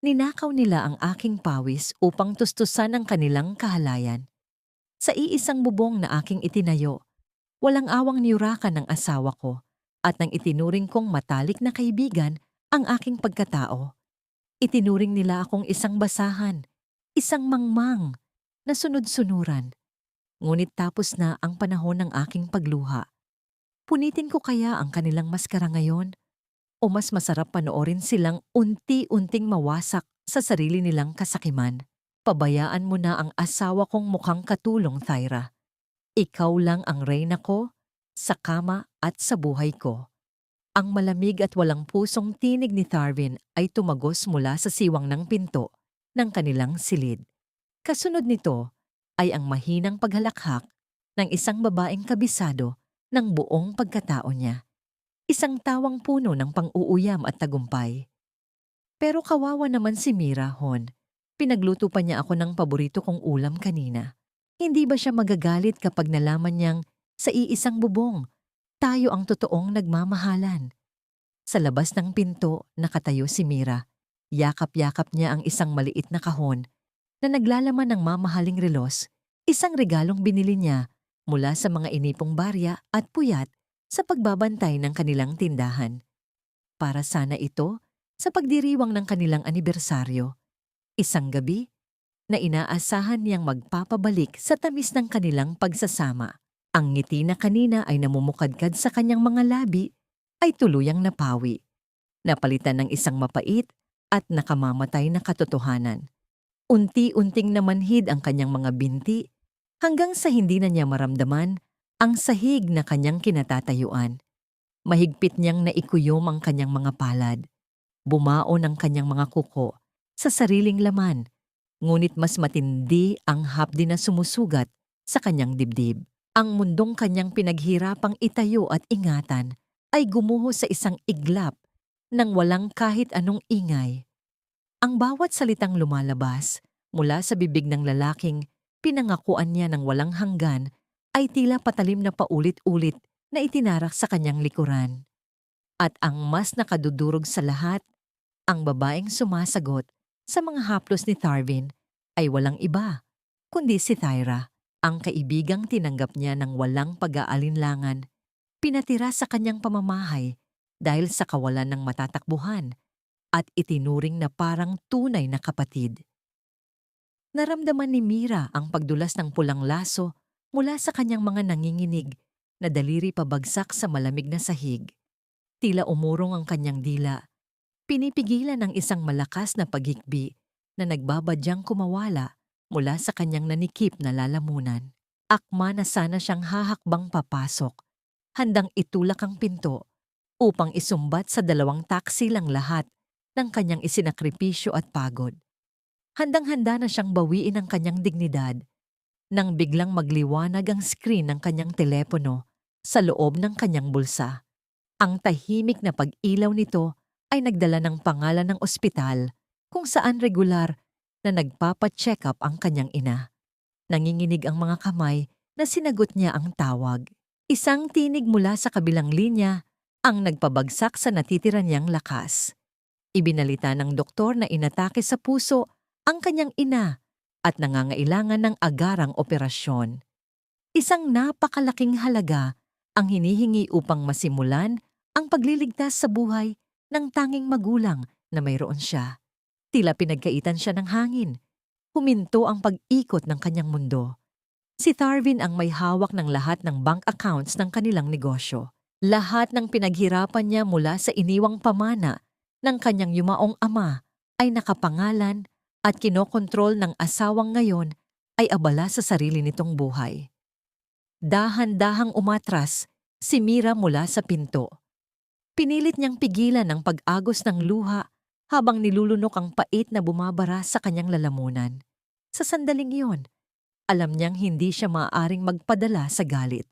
Ninakaw nila ang aking pawis upang tustusan ang kanilang kahalayan. Sa iisang bubong na aking itinayo, walang awang niyurakan ng asawa ko at nang itinuring kong matalik na kaibigan ang aking pagkatao. Itinuring nila akong isang basahan, isang mangmang, na sunod-sunuran. Ngunit tapos na ang panahon ng aking pagluha. Punitin ko kaya ang kanilang maskara ngayon? O mas masarap panoorin silang unti-unting mawasak sa sarili nilang kasakiman? Pabayaan mo na ang asawa kong mukhang katulong, Thyra. Ikaw lang ang reyna ko, sa kama at sa buhay ko. Ang malamig at walang pusong tinig ni Tharvin ay tumagos mula sa siwang ng pinto ng kanilang silid. Kasunod nito ay ang mahinang paghalakhak ng isang babaeng kabisado ng buong pagkatao niya. Isang tawang puno ng pang-uuyam at tagumpay. Pero kawawa naman si Mira, Hon. Pinagluto pa niya ako ng paborito kong ulam kanina. Hindi ba siya magagalit kapag nalaman niyang sa iisang bubong, tayo ang totoong nagmamahalan? Sa labas ng pinto, nakatayo si Mira. Yakap-yakap niya ang isang maliit na kahon na naglalaman ng mamahaling relos, isang regalong binili niya mula sa mga inipong barya at puyat sa pagbabantay ng kanilang tindahan. Para sana ito sa pagdiriwang ng kanilang anibersaryo. Isang gabi na inaasahan niyang magpapabalik sa tamis ng kanilang pagsasama. Ang ngiti na kanina ay namumukadkad sa kanyang mga labi ay tuluyang napawi. Napalitan ng isang mapait at nakamamatay na katotohanan. Unti-unting namanhid ang kanyang mga binti hanggang sa hindi na niya maramdaman ang sahig na kanyang kinatatayuan. Mahigpit niyang naikuyom ang kanyang mga palad. Bumaon ang kanyang mga kuko sa sariling laman, ngunit mas matindi ang hapdi na sumusugat sa kanyang dibdib. Ang mundong kanyang pinaghirapang itayo at ingatan ay gumuho sa isang iglap nang walang kahit anong ingay. Ang bawat salitang lumalabas mula sa bibig ng lalaking pinangakuan niya ng walang hanggan ay tila patalim na paulit-ulit na itinarak sa kanyang likuran. At ang mas nakadudurog sa lahat, ang babaeng sumasagot sa mga haplos ni Tharvin ay walang iba, kundi si Thyra, ang kaibigang tinanggap niya ng walang pag-aalinlangan, pinatira sa kanyang pamamahay dahil sa kawalan ng matatakbuhan at itinuring na parang tunay na kapatid. Naramdaman ni Mira ang pagdulas ng pulang laso mula sa kanyang mga nanginginig na daliri pabagsak sa malamig na sahig. Tila umurong ang kanyang dila. Pinipigilan ng isang malakas na paghikbi na nagbabadyang kumawala mula sa kanyang nanikip na lalamunan. Akma na sana siyang hahakbang papasok, handang itulak ang pinto upang isumbat sa dalawang taksi lang lahat ng kanyang isinakripisyo at pagod. Handang-handa na siyang bawiin ang kanyang dignidad nang biglang magliwanag ang screen ng kanyang telepono sa loob ng kanyang bulsa. Ang tahimik na pag-ilaw nito ay nagdala ng pangalan ng ospital kung saan regular na nagpapa-check up ang kanyang ina. Nanginginig ang mga kamay na sinagot niya ang tawag. Isang tinig mula sa kabilang linya ang nagpabagsak sa natitira niyang lakas. Ibinalita ng doktor na inatake sa puso ang kanyang ina at nangangailangan ng agarang operasyon. Isang napakalaking halaga ang hinihingi upang masimulan ang pagliligtas sa buhay ng tanging magulang na mayroon siya. Tila pinagkaitan siya ng hangin. Huminto ang pag-ikot ng kanyang mundo. Si Tharvin ang may hawak ng lahat ng bank accounts ng kanilang negosyo. Lahat ng pinaghirapan niya mula sa iniwang pamana ng kanyang yumaong ama ay nakapangalan at kinokontrol ng asawang ngayon ay abala sa sarili nitong buhay. Dahan-dahang umatras si Mira mula sa pinto. Pinilit niyang pigilan ang pag-agos ng luha habang nilulunok ang pait na bumabara sa kanyang lalamunan. Sa sandaling iyon, alam niyang hindi siya maaaring magpadala sa galit.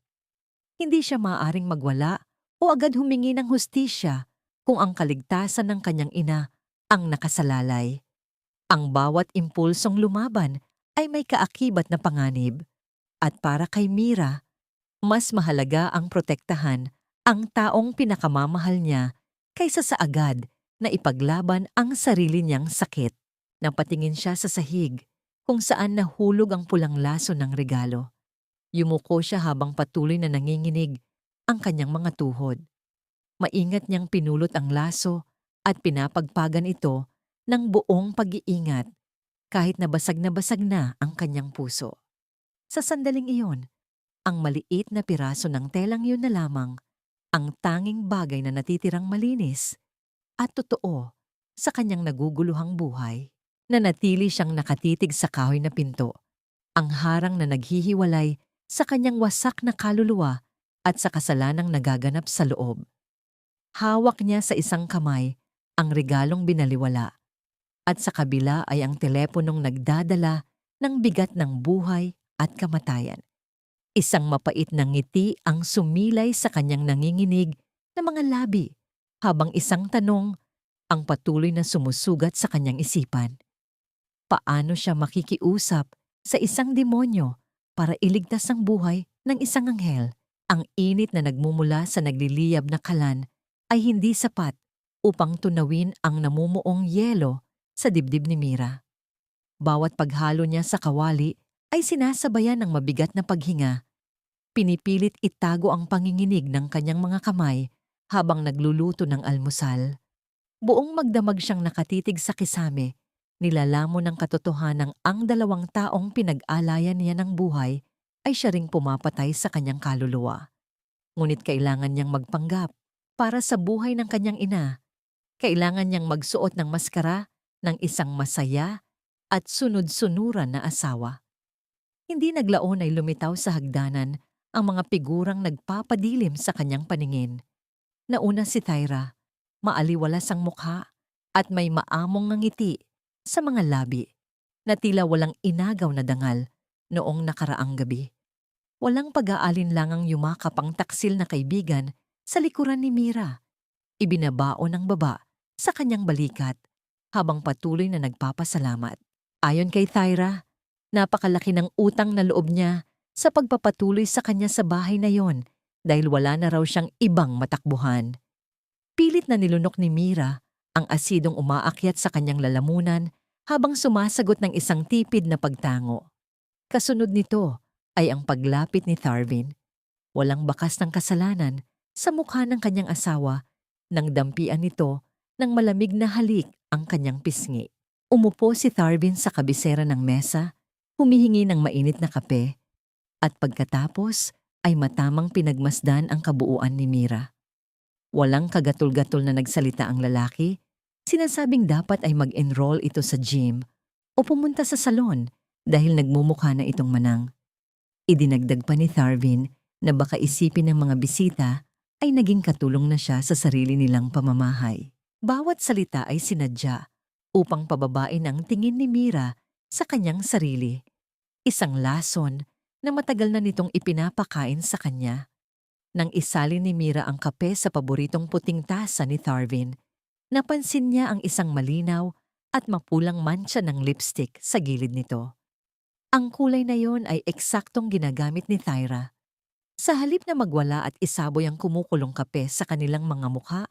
Hindi siya maaaring magwala o agad humingi ng hustisya kung ang kaligtasan ng kanyang ina ang nakasalalay. Ang bawat impulsong lumaban ay may kaakibat na panganib. At para kay Mira, mas mahalaga ang protektahan ang taong pinakamamahal niya kaysa sa agad na ipaglaban ang sarili niyang sakit. Napatingin siya sa sahig kung saan nahulog ang pulang laso ng regalo. Yumuko siya habang patuloy na nanginginig ang kanyang mga tuhod. Maingat niyang pinulot ang laso at pinapagpagan ito ng buong pag-iingat kahit na basag na ang kanyang puso. Sa sandaling iyon, ang maliit na piraso ng telang yun na lamang ang tanging bagay na natitirang malinis at totoo sa kanyang naguguluhang buhay. Nanatili siyang nakatitig sa kahoy na pinto, ang harang na naghihiwalay sa kanyang wasak na kaluluwa at sa kasalanang nagaganap sa loob. Hawak niya sa isang kamay ang regalong binaliwala at sa kabila ay ang teleponong nagdadala ng bigat ng buhay at kamatayan. Isang mapait na ngiti ang sumilay sa kanyang nanginginig na mga labi habang isang tanong ang patuloy na sumusugat sa kanyang isipan. Paano siya makikiusap sa isang demonyo para iligtas ang buhay ng isang anghel? Ang init na nagmumula sa nagliliyab na kalan ay hindi sapat upang tunawin ang namumuong yelo sa dibdib ni Mira. Bawat paghalo niya sa kawali ay sinasabayan ng mabigat na paghinga. Pinipilit itago ang panginginig ng kanyang mga kamay habang nagluluto ng almusal. Buong magdamag siyang nakatitig sa kisame, nilalamon ng katotohanang ang dalawang taong pinag-alayan niya ng buhay ay siya ring pumapatay sa kanyang kaluluwa. Ngunit kailangan niyang magpanggap para sa buhay ng kanyang ina. Kailangan niyang magsuot ng maskara ng isang masaya at sunod-sunuran na asawa. Hindi naglaon ay lumitaw sa hagdanan ang mga figurang nagpapadilim sa kanyang paningin. Nauna si Tyra, maaliwalas ang mukha at may maamong ngiti sa mga labi na tila walang inagaw na dangal noong nakaraang gabi. Walang pag-aalinlangang yumakap ang taksil na kaibigan sa likuran ni Mira. Ibinabaon ng baba sa kanyang balikat habang patuloy na nagpapasalamat. Ayon kay Tyra, napakalaki ng utang na loob niya sa pagpapatuloy sa kanya sa bahay na yon dahil wala na raw siyang ibang matakbuhan. Pilit na nilunok ni Mira ang asidong umaakyat sa kanyang lalamunan habang sumasagot ng isang tipid na pagtango. Kasunod nito ay ang paglapit ni Tharvin. Walang bakas ng kasalanan sa mukha ng kanyang asawa nang dampian nito ng malamig na halik ang kanyang pisngi. Umupo si Tharvin sa kabisera ng mesa, humihingi ng mainit na kape, at pagkatapos ay matamang pinagmasdan ang kabuuan ni Mira. Walang kagatol-gatol na nagsalita ang lalaki, sinasabing dapat ay mag-enroll ito sa gym o pumunta sa salon dahil nagmumukha na itong manang. Idinagdag pa ni Tharvin na baka isipin ng mga bisita ay naging katulong na siya sa sarili nilang pamamahay. Bawat salita ay sinadya upang pababain ang tingin ni Mira sa kanyang sarili. Isang lason na matagal na nitong ipinapakain sa kanya. Nang isalin ni Mira ang kape sa paboritong puting tasa ni Tharvin, napansin niya ang isang malinaw at mapulang mancha ng lipstick sa gilid nito. Ang kulay na yon ay eksaktong ginagamit ni Tyra. Sa halip na magwala at isaboy ang kumukulong kape sa kanilang mga mukha,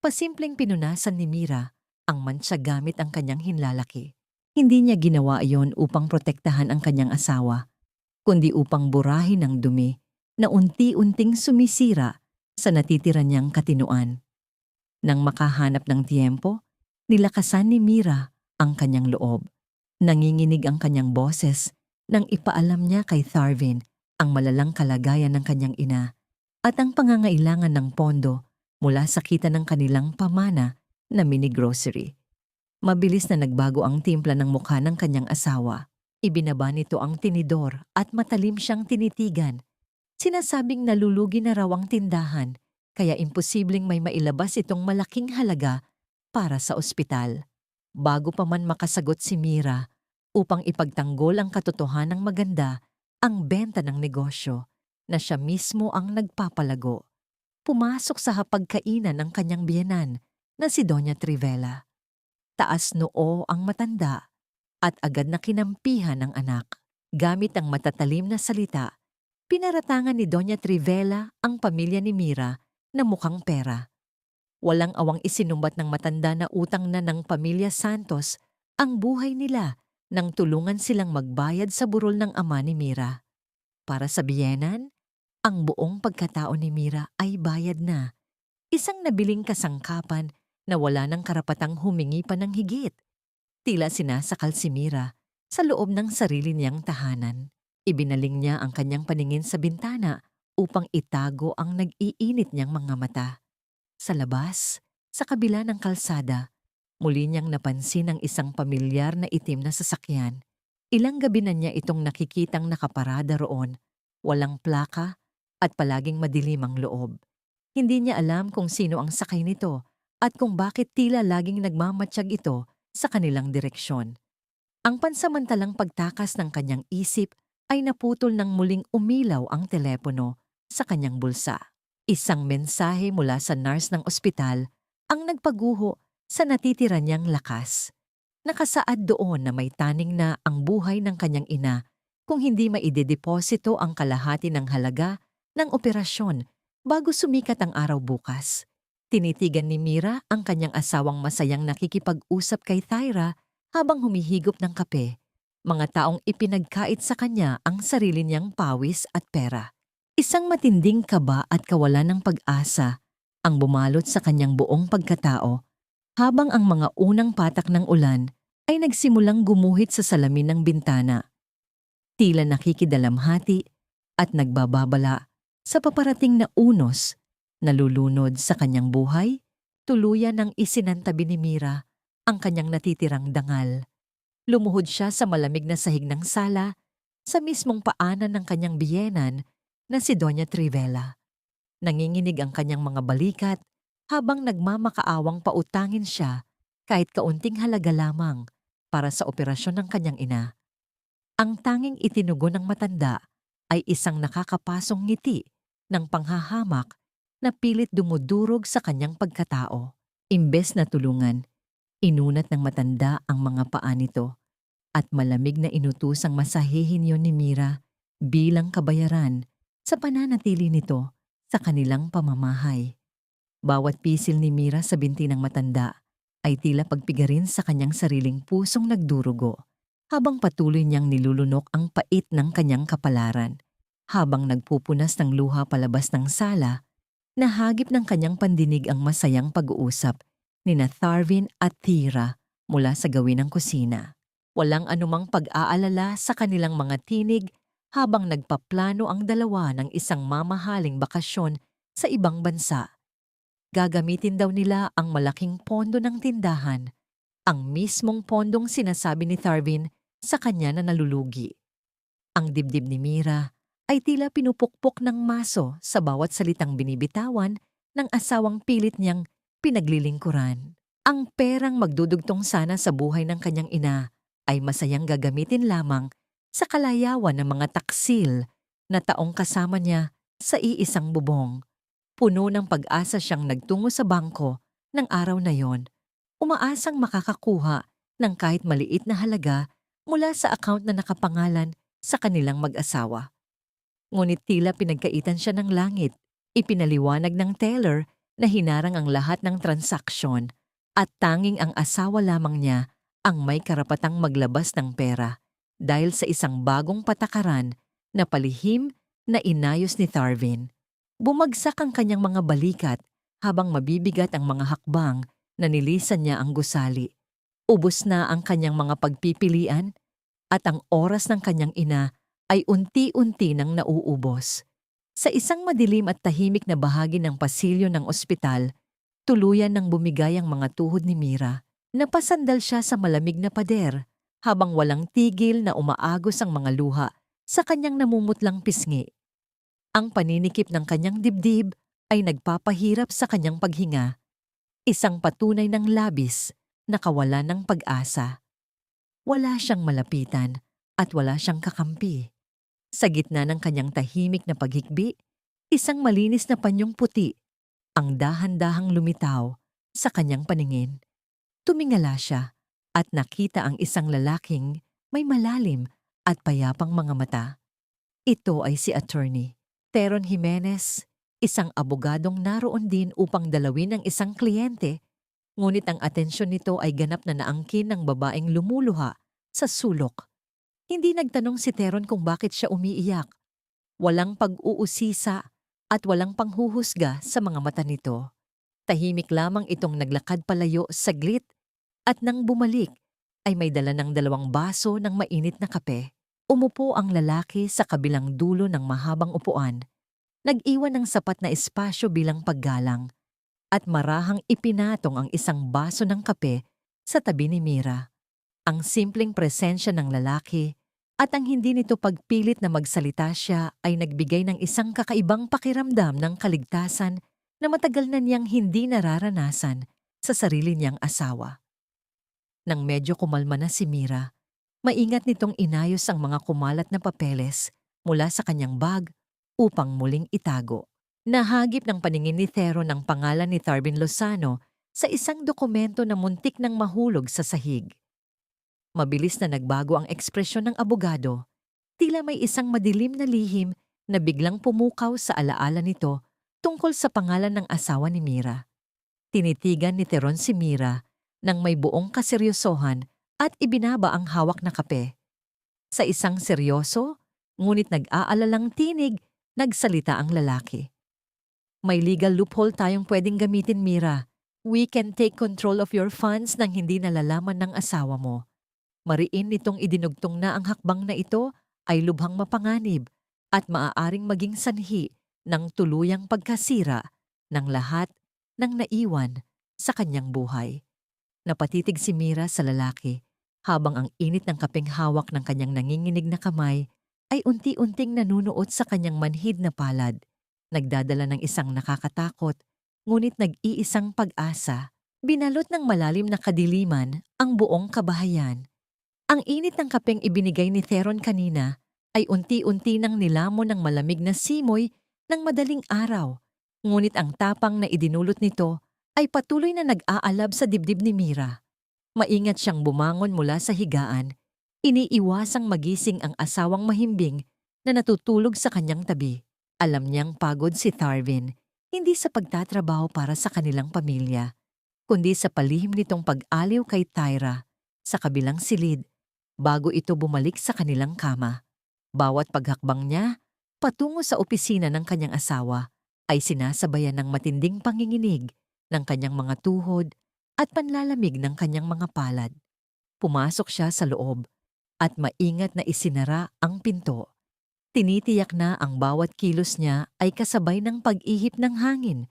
pasimpleng pinunasan ni Mira ang mancha gamit ang kanyang hinlalaki. Hindi niya ginawa iyon upang protektahan ang kanyang asawa, kundi upang burahin ang dumi na unti-unting sumisira sa natitira niyang katinuan. Nang makahanap ng tiempo, nilakasan ni Mira ang kanyang loob. Nanginginig ang kanyang boses nang ipaalam niya kay Tharvin ang malalang kalagayan ng kanyang ina at ang pangangailangan ng pondo mula sa kita ng kanilang pamana na mini-grocery. Mabilis na nagbago ang timpla ng mukha ng kanyang asawa. Ibinaba nito ang tinidor at matalim siyang tinitigan. Sinasabing nalulugi na raw ang tindahan, kaya imposibleng may mailabas itong malaking halaga para sa ospital. Bago pa man makasagot si Mira upang ipagtanggol ang katotohanang maganda ang benta ng negosyo na siya mismo ang nagpapalago, pumasok sa hapagkainan ng kanyang biyenan na si Doña Trivela. Taas noo ang matanda at agad na kinampihan ng anak. Gamit ang matatalim na salita, pinaratangan ni Doña Trivela ang pamilya ni Mira na mukhang pera. Walang awang isinumbat ng matanda na utang na ng pamilya Santos ang buhay nila nang tulungan silang magbayad sa burol ng ama ni Mira. Para sa biyenan, ang buong pagkatao ni Mira ay bayad na. Isang nabiling kasangkapan na wala ng karapatang humingi pa ng higit. Tila sinasakal si Mira sa loob ng sarili niyang tahanan. Ibinaling niya ang kanyang paningin sa bintana upang itago ang nag-iinit niyang mga mata. Sa labas, sa kabila ng kalsada, muli niyang napansin ang isang pamilyar na itim na sasakyan. Ilang gabi na niya itong nakikitang nakaparada roon, walang plaka at palaging madilim ang loob. Hindi niya alam kung sino ang sakay nito at kung bakit tila laging nagmamatsyag ito sa kanilang direksyon. Ang pansamantalang pagtakas ng kanyang isip ay naputol nang muling umilaw ang telepono sa kanyang bulsa. Isang mensahe mula sa nurse ng ospital ang nagpaguho sa natitira niyang lakas. Nakasaad doon na may taning na ang buhay ng kanyang ina kung hindi maidedeposito ang kalahati ng halaga ng operasyon bago sumikat ang araw bukas. Tinitigan ni Mira ang kanyang asawang masayang nakikipag-usap kay Thyra habang humihigop ng kape. Mga taong ipinagkait sa kanya ang sarili niyang pawis at pera. Isang matinding kaba at kawalan ng pag-asa ang bumalot sa kanyang buong pagkatao habang ang mga unang patak ng ulan ay nagsimulang gumuhit sa salamin ng bintana. Tila nakikidalamhati at nagbababala sa paparating na unos na lulunod sa kanyang buhay, tuluyan ng isinantabi ni Mira ang kanyang natitirang dangal. Lumuhod siya sa malamig na sahig ng sala sa mismong paanan ng kanyang biyenan na si Doña Trivela. Nanginginig ang kanyang mga balikat habang nagmamakaawang pautangin siya kahit kaunting halaga lamang para sa operasyon ng kanyang ina. Ang tanging itinugon ng matanda ay isang nakakapasong ngiti ng panghahamak na pilit dumudurog sa kanyang pagkatao. Imbes na tulungan, inunat ng matanda ang mga paa nito at malamig na inutusang masahihin yon ni Mira bilang kabayaran sa pananatili nito sa kanilang pamamahay. Bawat pisil ni Mira sa binti ng matanda ay tila pagpigarin sa kanyang sariling pusong nagdurugo habang patuloy niyang nilulunok ang pait ng kanyang kapalaran. Habang nagpupunas ng luha palabas ng sala, nahagip ng kanyang pandinig ang masayang pag-uusap nina Tharvin at Thyra mula sa gawin ng kusina. Walang anumang pag-aalala sa kanilang mga tinig habang nagpaplano ang dalawa ng isang mamahaling bakasyon sa ibang bansa. Gagamitin daw nila ang malaking pondo ng tindahan, ang mismong pondong sinasabi ni Tharvin sa kanya na nalulugi. Ang dibdib ni Mira ay tila pinupukpok ng maso sa bawat salitang binibitawan ng asawang pilit niyang pinaglilingkuran. Ang perang magdudugtong sana sa buhay ng kanyang ina ay masayang gagamitin lamang sa kalayawan ng mga taksil na taong kasama niya sa iisang bubong. Puno ng pag-asa siyang nagtungo sa bangko ng araw na yon, umaasang makakakuha ng kahit maliit na halaga mula sa account na nakapangalan sa kanilang mag-asawa. Ngunit tila pinagkaitan siya ng langit, ipinaliwanag ng teller na hinarang ang lahat ng transaksyon at tanging ang asawa lamang niya ang may karapatang maglabas ng pera dahil sa isang bagong patakaran na palihim na inayos ni Tharvin. Bumagsak ang kanyang mga balikat habang mabibigat ang mga hakbang na nilisan niya ang gusali. Ubos na ang kanyang mga pagpipilian at ang oras ng kanyang ina ay unti-unti nang nauubos. Sa isang madilim at tahimik na bahagi ng pasilyo ng ospital, tuluyan nang bumigay ang mga tuhod ni Mira. Napasandal siya sa malamig na pader habang walang tigil na umaagos ang mga luha sa kanyang namumutlang pisngi. Ang paninikip ng kanyang dibdib ay nagpapahirap sa kanyang paghinga. Isang patunay ng labis na kawalan ng pag-asa. Wala siyang malapitan at wala siyang kakampi. Sa gitna ng kanyang tahimik na paghikbi, isang malinis na panyong puti ang dahan-dahang lumitaw sa kanyang paningin. Tumingala siya at nakita ang isang lalaking may malalim at payapang mga mata. Ito ay si Attorney Teron Jimenez, Isang abogadong naroon din upang dalawin ang isang kliyente, ngunit ang atensyon nito ay ganap na naangkin ng babaeng lumuluha sa sulok. Hindi nagtanong si Teron kung bakit siya umiiyak. Walang pag-uusisa at walang panghuhusga sa mga mata nito. Tahimik lamang itong naglakad palayo saglit at nang bumalik ay may dala ng 2 baso ng mainit na kape. Umupo ang lalaki sa kabilang dulo ng mahabang upuan. Nag-iwan ng sapat na espasyo bilang paggalang at marahang ipinatong ang isang baso ng kape sa tabi ni Mira. Ang simpleng presensya ng lalaki at ang hindi nito pagpilit na magsalita siya ay nagbigay ng isang kakaibang pakiramdam ng kaligtasan na matagal na niyang hindi nararanasan sa sarili niyang asawa. Nang medyo kumalma na si Mira, maingat nitong inayos ang mga kumalat na papeles mula sa kanyang bag upang muling itago. Nahagip ng paningin ni Theo ng pangalan ni Tharvin Lozano sa isang dokumento na muntik nang mahulog sa sahig. Mabilis na nagbago ang ekspresyon ng abogado. Tila may isang madilim na lihim na biglang pumukaw sa alaala nito tungkol sa pangalan ng asawa ni Mira. Tinitigan ni Teron si Mira nang may buong kaseryosohan at ibinaba ang hawak na kape. Sa isang seryoso, ngunit nag-aalalang tinig, nagsalita ang lalaki. May legal loophole tayong pwedeng gamitin, Mira. We can take control of your funds nang hindi nalalaman ng asawa mo. Mariin nitong idinugtong na ang hakbang na ito ay lubhang mapanganib at maaaring maging sanhi ng tuluyang pagkasira ng lahat ng naiwan sa kanyang buhay. Napatitig si Mira sa lalaki habang ang init ng kapeng hawak ng kanyang nanginginig na kamay ay unti-unting nanunuot sa kanyang manhid na palad, nagdadala ng isang nakakatakot ngunit nag-iisang pag-asa. Binalot ng malalim na kadiliman ang buong kabahayan. Ang init ng kapeng ibinigay ni Theron kanina ay unti-unti nang nilamon ng malamig na simoy ng madaling araw, ngunit ang tapang na idinulot nito ay patuloy na nag-aalab sa dibdib ni Mira. Maingat siyang bumangon mula sa higaan, iniiwasang magising ang asawang mahimbing na natutulog sa kanyang tabi. Alam niyang pagod si Tharvin, hindi sa pagtatrabaho para sa kanilang pamilya, kundi sa palihim nitong pag-aliw kay Tyra sa kabilang silid bago ito bumalik sa kanilang kama. Bawat paghakbang niya patungo sa opisina ng kanyang asawa ay sinasabayan ng matinding panginginig ng kanyang mga tuhod at panlalamig ng kanyang mga palad. Pumasok siya sa loob at maingat na isinara ang pinto. Tinitiyak na ang bawat kilos niya ay kasabay ng pag-ihip ng hangin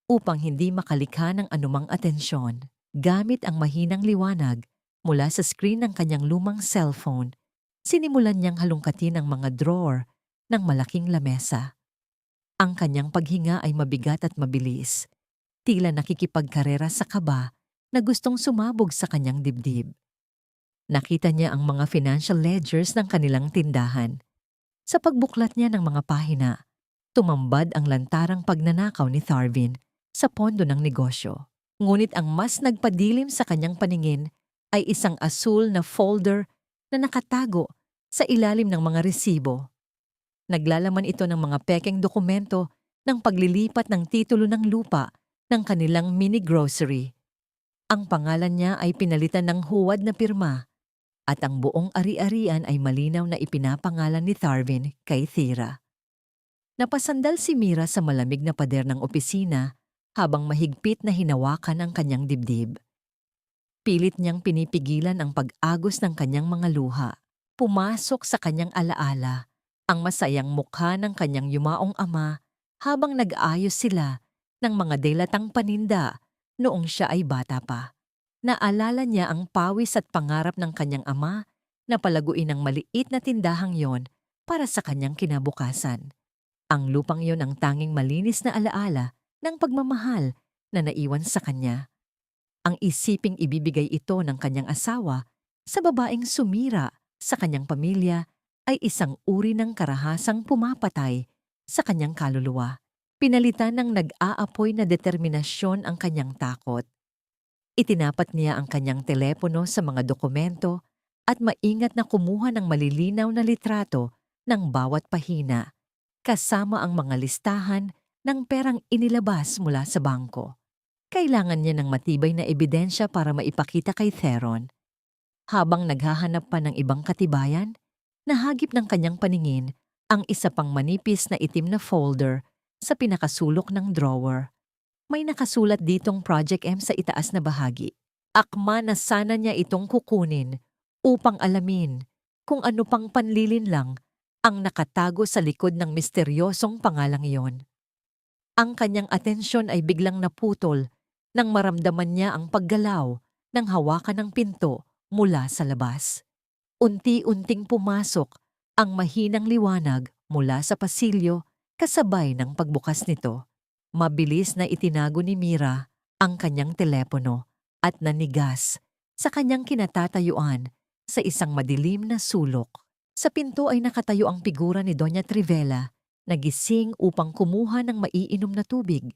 upang hindi makalikha ng anumang atensyon. Gamit ang mahinang liwanag mula sa screen ng kanyang lumang cellphone, sinimulan niyang halungkatin ang mga drawer ng malaking lamesa. Ang kanyang paghinga ay mabigat at mabilis, tila nakikipagkarera sa kaba na gustong sumabog sa kanyang dibdib. Nakita niya ang mga financial ledgers ng kanilang tindahan. Sa pagbuklat niya ng mga pahina, tumambad ang lantarang pagnanakaw ni Tharvin sa pondo ng negosyo. Ngunit ang mas nagpadilim sa kanyang paningin ay isang asul na folder na nakatago sa ilalim ng mga resibo. Naglalaman ito ng mga pekeng dokumento ng paglilipat ng titulo ng lupa ng kanilang mini-grocery. Ang pangalan niya ay pinalitan ng huwad na pirma at ang buong ari-arian ay malinaw na ipinapangalan ni Tharvin kay Thira. Napasandal si Mira sa malamig na pader ng opisina habang mahigpit na hinawakan ang kanyang dibdib. Pilit niyang pinipigilan ang pag-agos ng kanyang mga luha. Pumasok sa kanyang alaala ang masayang mukha ng kanyang yumaong ama habang nag-aayos sila ng mga delatang paninda noong siya ay bata pa. Naalala niya ang pawis at pangarap ng kanyang ama na palaguin ang maliit na tindahang yon para sa kanyang kinabukasan. Ang lupang yon ang tanging malinis na alaala ng pagmamahal na naiwan sa kanya. Ang isiping ibibigay ito ng kanyang asawa sa babaeng sumira sa kanyang pamilya ay isang uri ng karahasang pumapatay sa kanyang kaluluwa. Pinalitan ng nag-aapoy na determinasyon ang kanyang takot. Itinapat niya ang kanyang telepono sa mga dokumento at maingat na kumuha ng malilinaw na litrato ng bawat pahina, kasama ang mga listahan ng perang inilabas mula sa bangko. Kailangan niya ng matibay na ebidensya para maipakita kay Theron. Habang naghahanap pa ng ibang katibayan, nahagip ng kanyang paningin ang isa pang manipis na itim na folder sa pinakasulok ng drawer. May nakasulat ditong Project M sa itaas na bahagi. Akma na sana niya itong kukunin upang alamin kung ano pang panlilinlang ang nakatago sa likod ng misteryosong pangalang iyon. Ang kanyang atensyon ay biglang naputol nang maramdaman niya ang paggalaw ng hawakan ng pinto mula sa labas. Unti-unting pumasok ang mahinang liwanag mula sa pasilyo kasabay ng pagbukas nito. Mabilis na itinago ni Mira ang kanyang telepono at nanigas sa kanyang kinatatayuan sa isang madilim na sulok. Sa pinto ay nakatayo ang figura ni Doña Trivela na gising upang kumuha ng maiinom na tubig.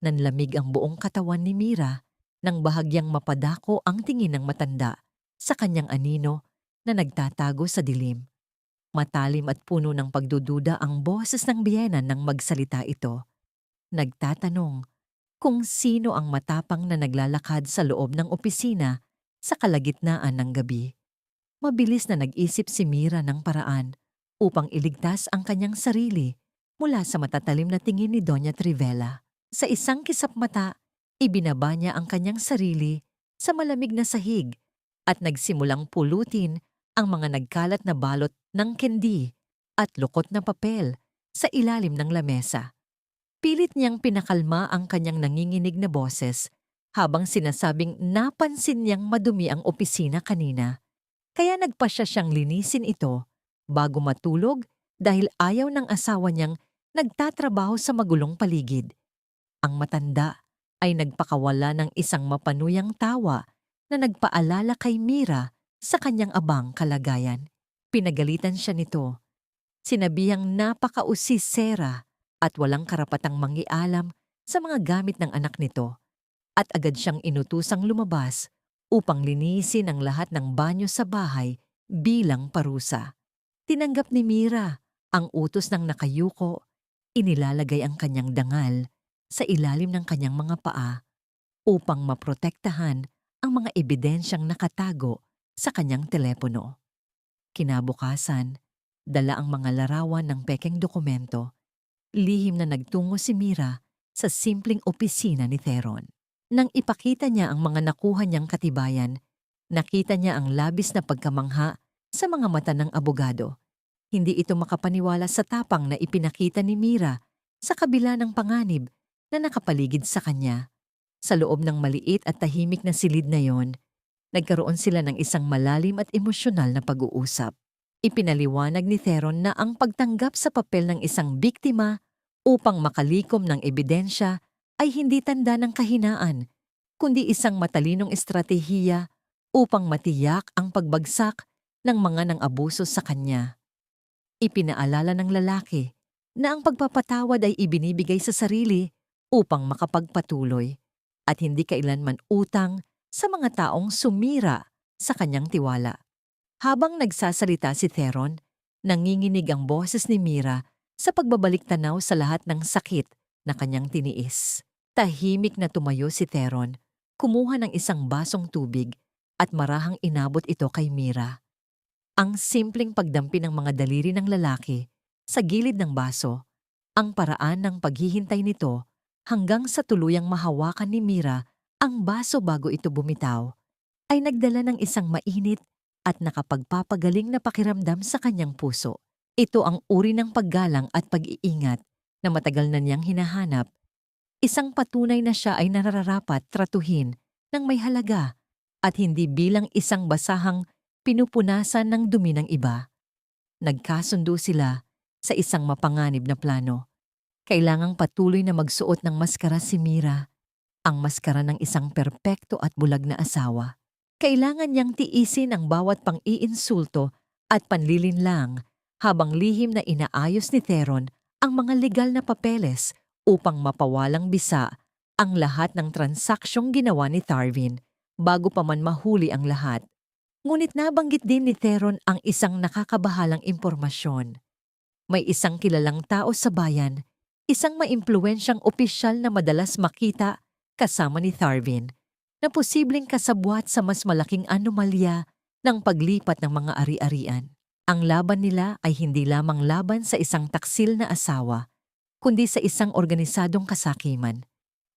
Nanlamig ang buong katawan ni Mira nang bahagyang mapadako ang tingin ng matanda sa kanyang anino na nagtatago sa dilim. Matalim at puno ng pagdududa ang boses ng biyenan nang magsalita ito. Nagtatanong kung sino ang matapang na naglalakad sa loob ng opisina sa kalagitnaan ng gabi. Mabilis na nag-isip si Mira ng paraan upang iligtas ang kanyang sarili mula sa matatalim na tingin ni Doña Trivela. Sa isang kisap mata, ibinaba niya ang kanyang sarili sa malamig na sahig at nagsimulang pulutin ang mga nagkalat na balot ng kendi at lukot na papel sa ilalim ng lamesa. Pilit niyang pinakalma ang kanyang nanginginig na boses habang sinasabing napansin niyang madumi ang opisina kanina. Kaya nagpasya siyang linisin ito bago matulog dahil ayaw ng asawa niyang nagtatrabaho sa magulong paligid. Ang matanda ay nagpakawala ng isang mapanuyang tawa na nagpaalala kay Mira sa kanyang abang kalagayan. Pinagalitan siya nito. Sinabihang napakausisera at walang karapatang mangialam sa mga gamit ng anak nito at agad siyang inutusang lumabas upang linisin ang lahat ng banyo sa bahay bilang parusa. Tinanggap ni Mira ang utos ng nakayuko, inilalagay ang kanyang dangal sa ilalim ng kanyang mga paa upang maprotektahan ang mga ebidensyang nakatago sa kanyang telepono. Kinabukasan, dala ang mga larawan ng pekeng dokumento. Lihim na nagtungo si Mira sa simpleng opisina ni Theron. Nang ipakita niya ang mga nakuha niyang katibayan, nakita niya ang labis na pagkamangha sa mga mata ng abogado. Hindi ito makapaniwala sa tapang na ipinakita ni Mira sa kabila ng panganib na nakapaligid sa kanya. Sa loob ng maliit at tahimik na silid na yon, nagkaroon sila ng isang malalim at emosyonal na pag-uusap. Ipinaliwanag ni Theron na ang pagtanggap sa papel ng isang biktima upang makalikom ng ebidensya ay hindi tanda ng kahinaan, kundi isang matalinong estratehiya upang matiyak ang pagbagsak ng mga nang-abuso sa kanya. Ipinaalala ng lalaki na ang pagpapatawad ay ibinibigay sa sarili upang makapagpatuloy at hindi kailanman utang sa mga taong sumira sa kanyang tiwala. Habang nagsasalita si Theron, nanginginig ang boses ni Mira sa pagbabalik tanaw sa lahat ng sakit na kanyang tiniis. Tahimik na tumayo si Theron, kumuha ng isang basong tubig at marahang inabot ito kay Mira. Ang simpleng pagdampi ng mga daliri ng lalaki sa gilid ng baso, ang paraan ng paghihintay nito hanggang sa tuluyang mahawakan ni Mira ang baso bago ito bumitaw, ay nagdala ng isang mainit at nakapagpapagaling na pakiramdam sa kanyang puso. Ito ang uri ng paggalang at pag-iingat na matagal na niyang hinahanap. Isang patunay na siya ay nararapat tratuhin ng may halaga at hindi bilang isang basahang pinupunasan ng dumi ng iba. Nagkasundo sila sa isang mapanganib na plano. Kailangang patuloy na magsuot ng maskara si Mira, ang maskara ng isang perpekto at bulag na asawa. Kailangan niyang tiisin ang bawat pang-iinsulto at panlilinlang habang lihim na inaayos ni Theron ang mga legal na papeles upang mapawalang bisa ang lahat ng transaksyong ginawa ni Tarvin bago pa man mahuli ang lahat. Ngunit nabanggit din ni Theron ang isang nakakabahalang impormasyon. May isang kilalang tao sa bayan isang maimpluwensyang opisyal na madalas makita kasama ni Tharvin na posibleng kasabwat sa mas malaking anomalya ng paglipat ng mga ari-arian. Ang laban nila ay hindi lamang laban sa isang taksil na asawa, kundi sa isang organisadong kasakiman.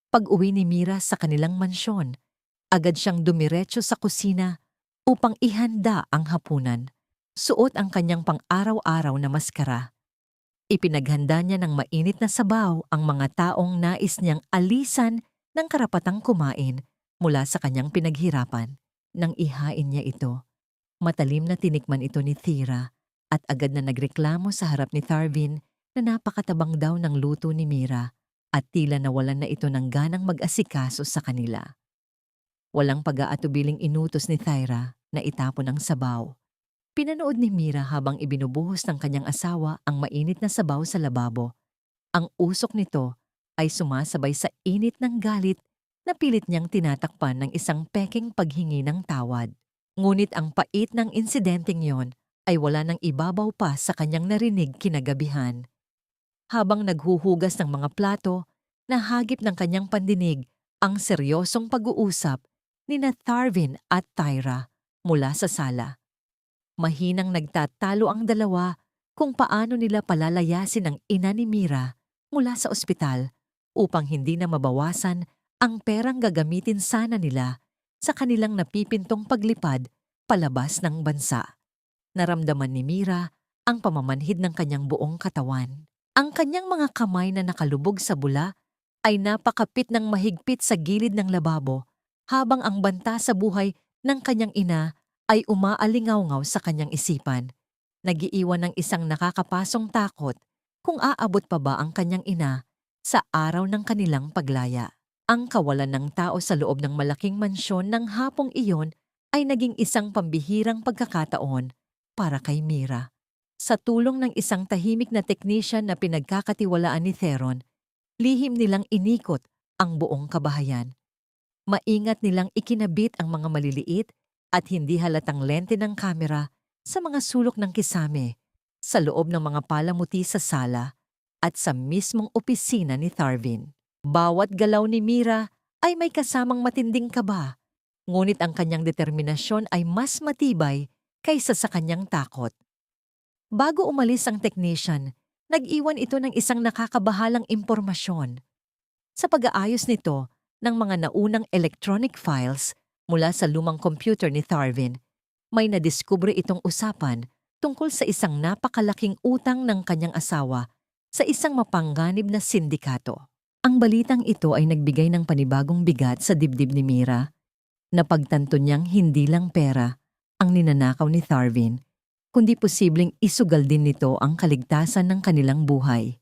Pag-uwi ni Mira sa kanilang mansyon, agad siyang dumiretso sa kusina upang ihanda ang hapunan. Suot ang kanyang pang-araw-araw na maskara. Ipinaghanda niya ng mainit na sabaw ang mga taong nais niyang alisan ng karapatang kumain mula sa kanyang pinaghirapan. Nang ihain niya ito, matalim na tinikman ito ni Thira at agad na nagreklamo sa harap ni Tharvin na napakatabang daw ng luto ni Mira at tila nawalan na ito ng ganang mag-asikaso sa kanila. Walang pag-aatubiling inutos ni Thyra na itapon ang sabaw. Pinanood ni Mira habang ibinubuhos ng kanyang asawa ang mainit na sabaw sa lababo. Ang usok nito ay sumasabay sa init ng galit na pilit niyang tinatakpan ng isang peking paghingi ng tawad. Ngunit ang pait ng insidenteng yon ay wala nang ibabaw pa sa kanyang narinig kinagabihan. Habang naghuhugas ng mga plato, nahagip ng kanyang pandinig ang seryosong pag-uusap ni Tharvin at Thyra mula sa sala. Mahinang nagtatalo ang dalawa kung paano nila palalayasin ang ina ni Mira mula sa ospital upang hindi na mabawasan ang perang gagamitin sana nila sa kanilang napipintong paglipad palabas ng bansa. Naramdaman ni Mira ang pamamanhid ng kanyang buong katawan. Ang kanyang mga kamay na nakalubog sa bula ay napakapit ng mahigpit sa gilid ng lababo habang ang banta sa buhay ng kanyang ina ay umaalingaw-ngaw sa kanyang isipan. Nagiiwan ng isang nakakapasong takot kung aabot pa ba ang kanyang ina sa araw ng kanilang paglaya. Ang kawalan ng tao sa loob ng malaking mansyon ng hapong iyon ay naging isang pambihirang pagkakataon para kay Mira. Sa tulong ng isang tahimik na technician na pinagkakatiwalaan ni Theron, lihim nilang inikot ang buong kabahayan. Maingat nilang ikinabit ang mga maliliit at hindi halatang lente ng kamera sa mga sulok ng kisame, sa loob ng mga palamuti sa sala at sa mismong opisina ni Tharvin. Bawat galaw ni Mira ay may kasamang matinding kaba, ngunit ang kanyang determinasyon ay mas matibay kaysa sa kanyang takot. Bago umalis ang technician, nag-iwan ito ng isang nakakabahalang impormasyon. Sa pag-aayos nito ng mga naunang electronic files mula sa lumang computer ni Tharvin, may nadiskubre itong usapan tungkol sa isang napakalaking utang ng kanyang asawa sa isang mapangganib na sindikato. Ang balitang ito ay nagbigay ng panibagong bigat sa dibdib ni Mira. Napagtanto niyang hindi lang pera ang ninanakaw ni Tharvin, kundi posibleng isugal din nito ang kaligtasan ng kanilang buhay.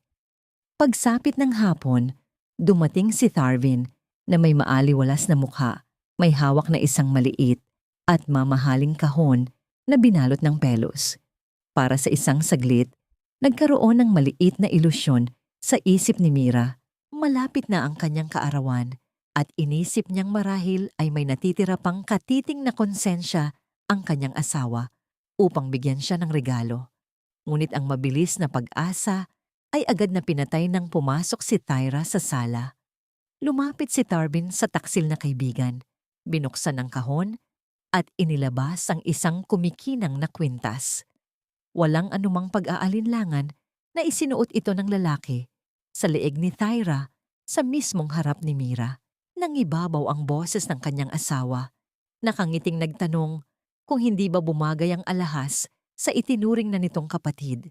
Pagsapit ng hapon, dumating si Tharvin na may maaliwalas na mukha, may hawak na isang maliit at mamahaling kahon na binalot ng pelos. Para sa isang saglit, nagkaroon ng maliit na ilusyon sa isip ni Mira. Malapit na ang kanyang kaarawan at inisip niyang marahil ay may natitira pang katiting na konsensya ang kanyang asawa upang bigyan siya ng regalo. Ngunit ang mabilis na pag-asa ay agad na pinatay nang pumasok si Thyra sa sala. Lumapit si Tharvin sa taksil na kaibigan, binuksan ang kahon at inilabas ang isang kumikinang na kwintas. Walang anumang pag-aalinlangan na isinuot ito ng lalaki sa leeg ni Thyra sa mismong harap ni Mira. Nangibabaw ang boses ng kanyang asawa. Nakangiting nagtanong kung hindi ba bumagay ang alahas sa itinuring na nitong kapatid.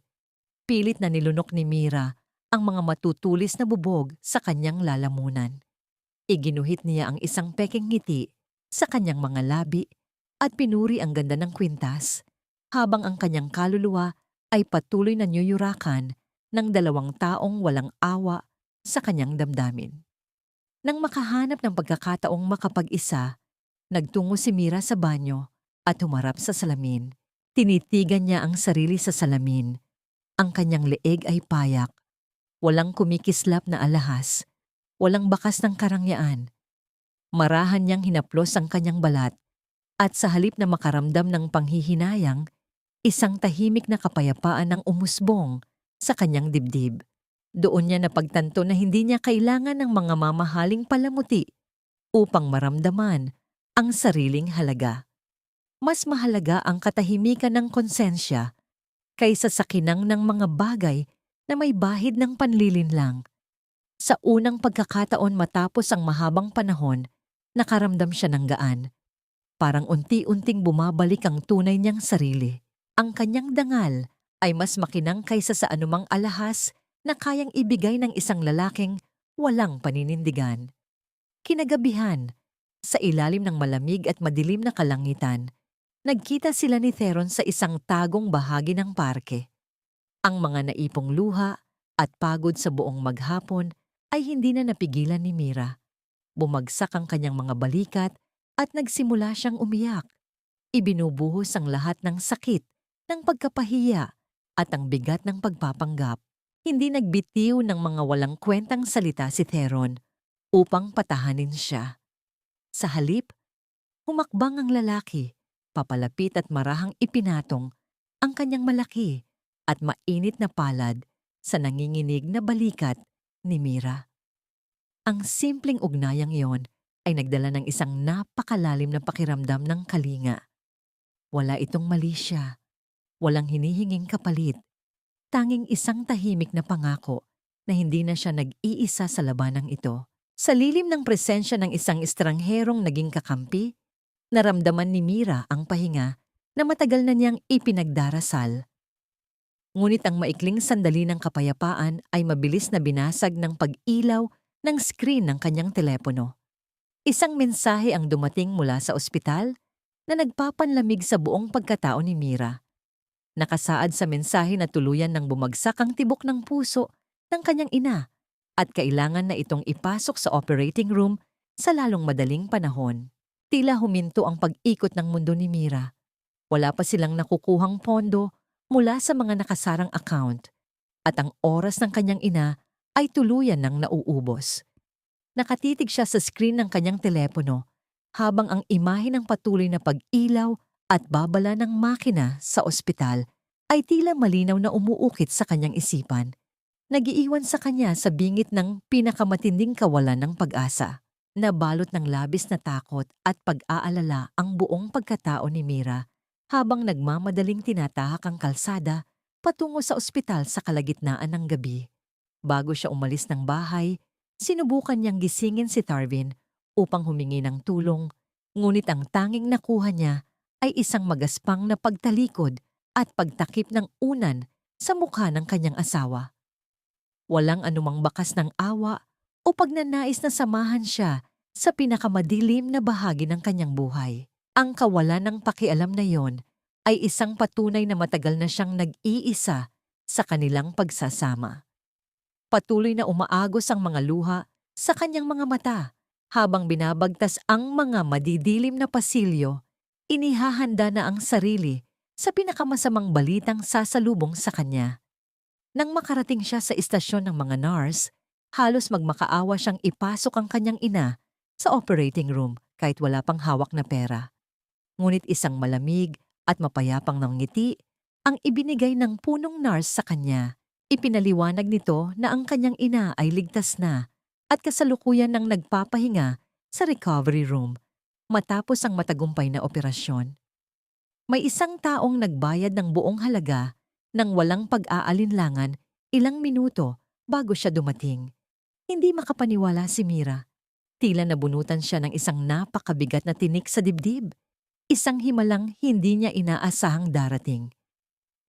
Pilit na nilunok ni Mira ang mga matutulis na bubog sa kanyang lalamunan. Iginuhit niya ang isang peking ngiti sa kanyang mga labi at pinuri ang ganda ng kwintas, habang ang kanyang kaluluwa ay patuloy na nyuyurakan ng dalawang taong walang awa sa kanyang damdamin. Nang makahanap ng pagkakataong makapag-isa, nagtungo si Mira sa banyo at humarap sa salamin. Tinitigan niya ang sarili sa salamin. Ang kanyang leeg ay payak. Walang kumikislap na alahas. Walang bakas ng karangyaan. Marahan niyang hinaplos ang kanyang balat at sa halip na makaramdam ng panghihinayang, isang tahimik na kapayapaan ang umusbong sa kanyang dibdib. Doon niya napagtanto na hindi niya kailangan ng mga mamahaling palamuti upang maramdaman ang sariling halaga. Mas mahalaga ang katahimikan ng konsensya kaysa sa kinang ng mga bagay na may bahid ng panlilinlang. Sa unang pagkakataon matapos ang mahabang panahon, nakaramdam siya ng gaan. Parang unti-unting bumabalik ang tunay niyang sarili. Ang kanyang dangal ay mas makinang kaysa sa anumang alahas na kayang ibigay ng isang lalaking walang paninindigan. Kinagabihan, sa ilalim ng malamig at madilim na kalangitan, nagkita sila ni Theron sa isang tagong bahagi ng parke. Ang mga naipong luha at pagod sa buong maghapon ay hindi na napigilan ni Mira. Bumagsak ang kanyang mga balikat at nagsimula siyang umiyak. Ibinubuhos ang lahat ng sakit, ng pagkapahiya at ang bigat ng pagpapanggap. Hindi nagbitiw ng mga walang kwentang salita si Theron upang patahanin siya. Sa halip, humakbang ang lalaki, papalapit at marahang ipinatong ang kanyang malaki at mainit na palad sa nanginginig na balikat ni Mira. Ang simpleng ugnayang iyon ay nagdala ng isang napakalalim na pakiramdam ng kalinga. Wala itong mali siya, walang hinihinging kapalit, tanging isang tahimik na pangako na hindi na siya nag-iisa sa labanang ito. Sa lilim ng presensya ng isang estrangherong naging kakampi, naramdaman ni Mira ang pahinga na matagal na niyang ipinagdarasal. Ngunit ang maikling sandali ng kapayapaan ay mabilis na binasag ng pag-ilaw ng screen ng kanyang telepono. Isang mensahe ang dumating mula sa ospital na nagpapanlamig sa buong pagkatao ni Mira. Nakasaad sa mensahe na tuluyan ng bumagsak ang tibok ng puso ng kanyang ina at kailangan na itong ipasok sa operating room sa lalong madaling panahon. Tila huminto ang pag-ikot ng mundo ni Mira. Wala pa silang nakukuhang pondo mula sa mga nakasarang account at ang oras ng kanyang ina ay tuluyan ng nauubos. Nakatitig siya sa screen ng kanyang telepono habang ang imahe ng patuloy na pag-ilaw at babala ng makina sa ospital ay tila malinaw na umuukit sa kanyang isipan. Nagiiwan sa kanya sa bingit ng pinakamatinding kawalan ng pag-asa. Nabalot ng labis na takot at pag-aalala ang buong pagkatao ni Mira habang nagmamadaling tinatahak ang kalsada patungo sa ospital sa kalagitnaan ng gabi. Bago siya umalis ng bahay, sinubukan niyang gisingin si Tarvin upang humingi ng tulong, ngunit ang tanging nakuha niya ay isang magaspang na pagtalikod at pagtakip ng unan sa mukha ng kanyang asawa. Walang anumang bakas ng awa o pagnanais na samahan siya sa pinakamadilim na bahagi ng kanyang buhay. Ang kawalan ng pakialam na yon ay isang patunay na matagal na siyang nag-iisa sa kanilang pagsasama. Patuloy na umaagos ang mga luha sa kanyang mga mata habang binabagtas ang mga madidilim na pasilyo. Inihahanda na ang sarili sa pinakamasamang balitang sasalubong sa kanya. Nang makarating siya sa istasyon ng mga nurse, halos magmakaawa siyang ipasok ang kanyang ina sa operating room kahit wala pang hawak na pera. Ngunit isang malamig at mapayapang ngiti ang ibinigay ng punong nurse sa kanya. Ipinaliwanag nito na ang kanyang ina ay ligtas na at kasalukuyan ng nagpapahinga sa recovery room matapos ang matagumpay na operasyon. May isang taong nagbayad ng buong halaga nang walang pag-aalinlangan ilang minuto bago siya dumating. Hindi makapaniwala si Mira. Tila nabunutan siya ng isang napakabigat na tinik sa dibdib. Isang himalang hindi niya inaasahang darating.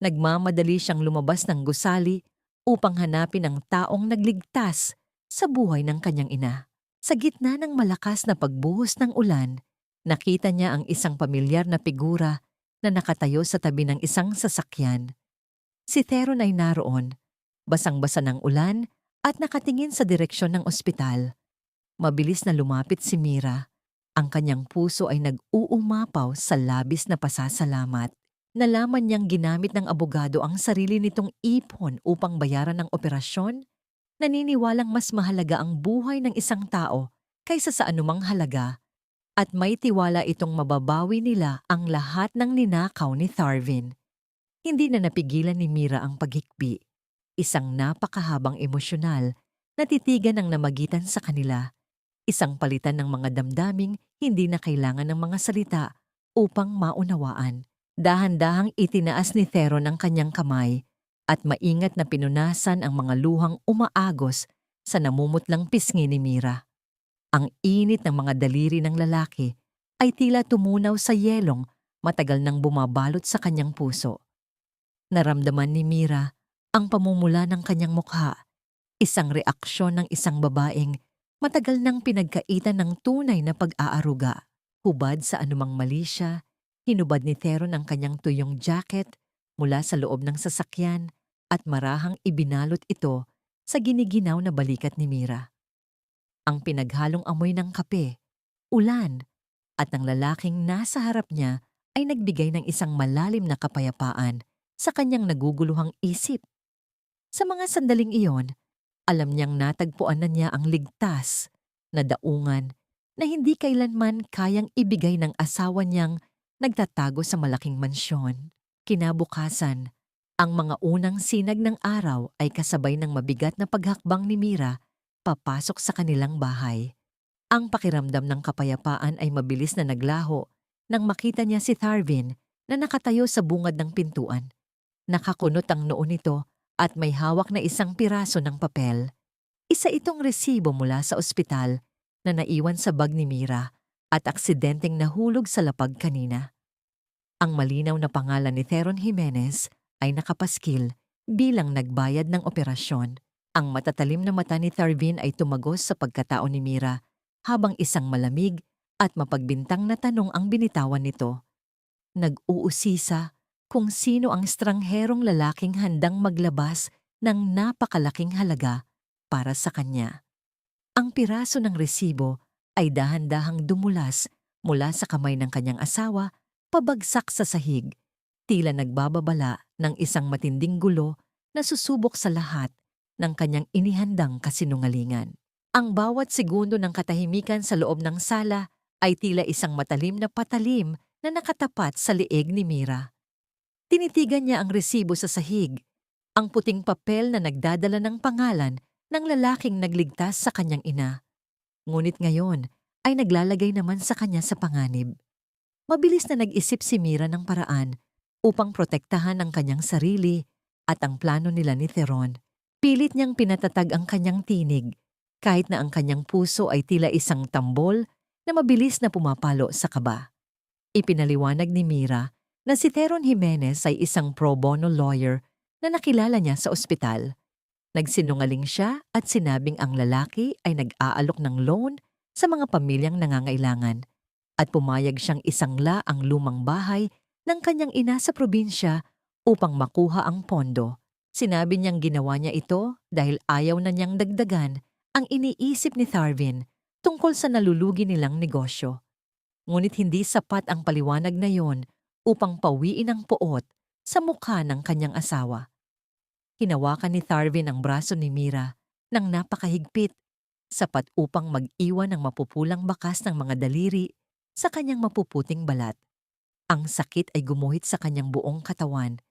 Nagmamadali siyang lumabas ng gusali upang hanapin ang taong nagligtas sa buhay ng kanyang ina. Sa gitna ng malakas na pagbuhos ng ulan, nakita niya ang isang pamilyar na figura na nakatayo sa tabi ng isang sasakyan. Si Theron ay naroon, basang-basa ng ulan at nakatingin sa direksyon ng ospital. Mabilis na lumapit si Mira. Ang kanyang puso ay nag-uumapaw sa labis na pasasalamat. Nalaman niyang ginamit ng abogado ang sarili nitong ipon upang bayaran ng operasyon. Naniniwalang mas mahalaga ang buhay ng isang tao kaysa sa anumang halaga. At may tiwala itong mababawi nila ang lahat ng ninakaw ni Tarvin. Hindi na napigilan ni Mira ang paghikbi. isang napakahabang emosyonal na titigan ang namagitan sa kanila, isang palitan ng mga damdaming hindi na kailangan ng mga salita upang maunawaan. Dahan-dahang itinaas ni Theron ang kanyang kamay at maingat na pinunasan ang mga luhang umaagos sa namumutlang pisngi ni Mira. Ang init ng mga daliri ng lalaki ay tila tumunaw sa yelong matagal nang bumabalot sa kanyang puso. Naramdaman ni Mira ang pamumula ng kanyang mukha, isang reaksyon ng isang babaeng matagal nang pinagkaitan ng tunay na pag-aaruga. Hubad sa anumang mali siya, hinubad ni Theron ang kanyang tuyong jacket mula sa loob ng sasakyan at marahang ibinalot ito sa giniginaw na balikat ni Mira. Ang pinaghalong amoy ng kape, ulan, at ng lalaking nasa harap niya ay nagbigay ng isang malalim na kapayapaan sa kanyang naguguluhang isip. Sa mga sandaling iyon, alam niyang natagpuan na niya ang ligtas na daungan na hindi kailanman kayang ibigay ng asawa niyang nagtatago sa malaking mansyon. Kinabukasan, ang mga unang sinag ng araw ay kasabay ng mabigat na paghakbang ni Mira papasok sa kanilang bahay. Ang pakiramdam ng kapayapaan ay mabilis na naglaho nang makita niya si Tharvin na nakatayo sa bungad ng pintuan. Nakakunot ang noo nito at may hawak na isang piraso ng papel. Isa itong resibo mula sa ospital na naiwan sa bag ni Mira at aksidenteng nahulog sa lapag kanina. Ang malinaw na pangalan ni Theron Jimenez ay nakapaskil bilang nagbayad ng operasyon. Ang matatalim na mata ni Tharvin ay tumagos sa pagkatao ni Mira habang isang malamig at mapagbintang na tanong ang binitawan nito. Nag-uusisa kung sino ang estrangherong lalaking handang maglabas ng napakalaking halaga para sa kanya. Ang piraso ng resibo ay dahan-dahang dumulas mula sa kamay ng kanyang asawa pabagsak sa sahig, tila nagbababala ng isang matinding gulo na susubok sa lahat ng kanyang inihandang kasinungalingan. Ang bawat segundo ng katahimikan sa loob ng sala ay tila isang matalim na patalim na nakatapat sa leeg ni Mira. Tinitigan niya ang resibo sa sahig, ang puting papel na nagdadala ng pangalan ng lalaking nagligtas sa kanyang ina. Ngunit ngayon ay naglalagay naman sa kanya sa panganib. Mabilis na nag-isip si Mira ng paraan upang protektahan ang kanyang sarili at ang plano nila ni Theron. Pilit niyang pinatatag ang kanyang tinig kahit na ang kanyang puso ay tila isang tambol na mabilis na pumapalo sa kaba. Ipinaliwanag ni Mira na si Theron Jimenez ay isang pro bono lawyer na nakilala niya sa ospital. Nagsinungaling siya at sinabing ang lalaki ay nag-aalok ng loan sa mga pamilyang nangangailangan at pumayag siyang isangla ang lumang bahay ng kanyang ina sa probinsya upang makuha ang pondo. Sinabi niyang ginawa niya ito dahil ayaw na niyang dagdagan ang iniisip ni Tharvin tungkol sa nalulugi nilang negosyo. Ngunit hindi sapat ang paliwanag na yon upang pawiin ang poot sa mukha ng kanyang asawa. Hinawakan ni Tharvin ang braso ni Mira ng napakahigpit, sapat upang mag-iwan ng mapupulang bakas ng mga daliri sa kanyang mapuputing balat. Ang sakit ay gumuhit sa kanyang buong katawan,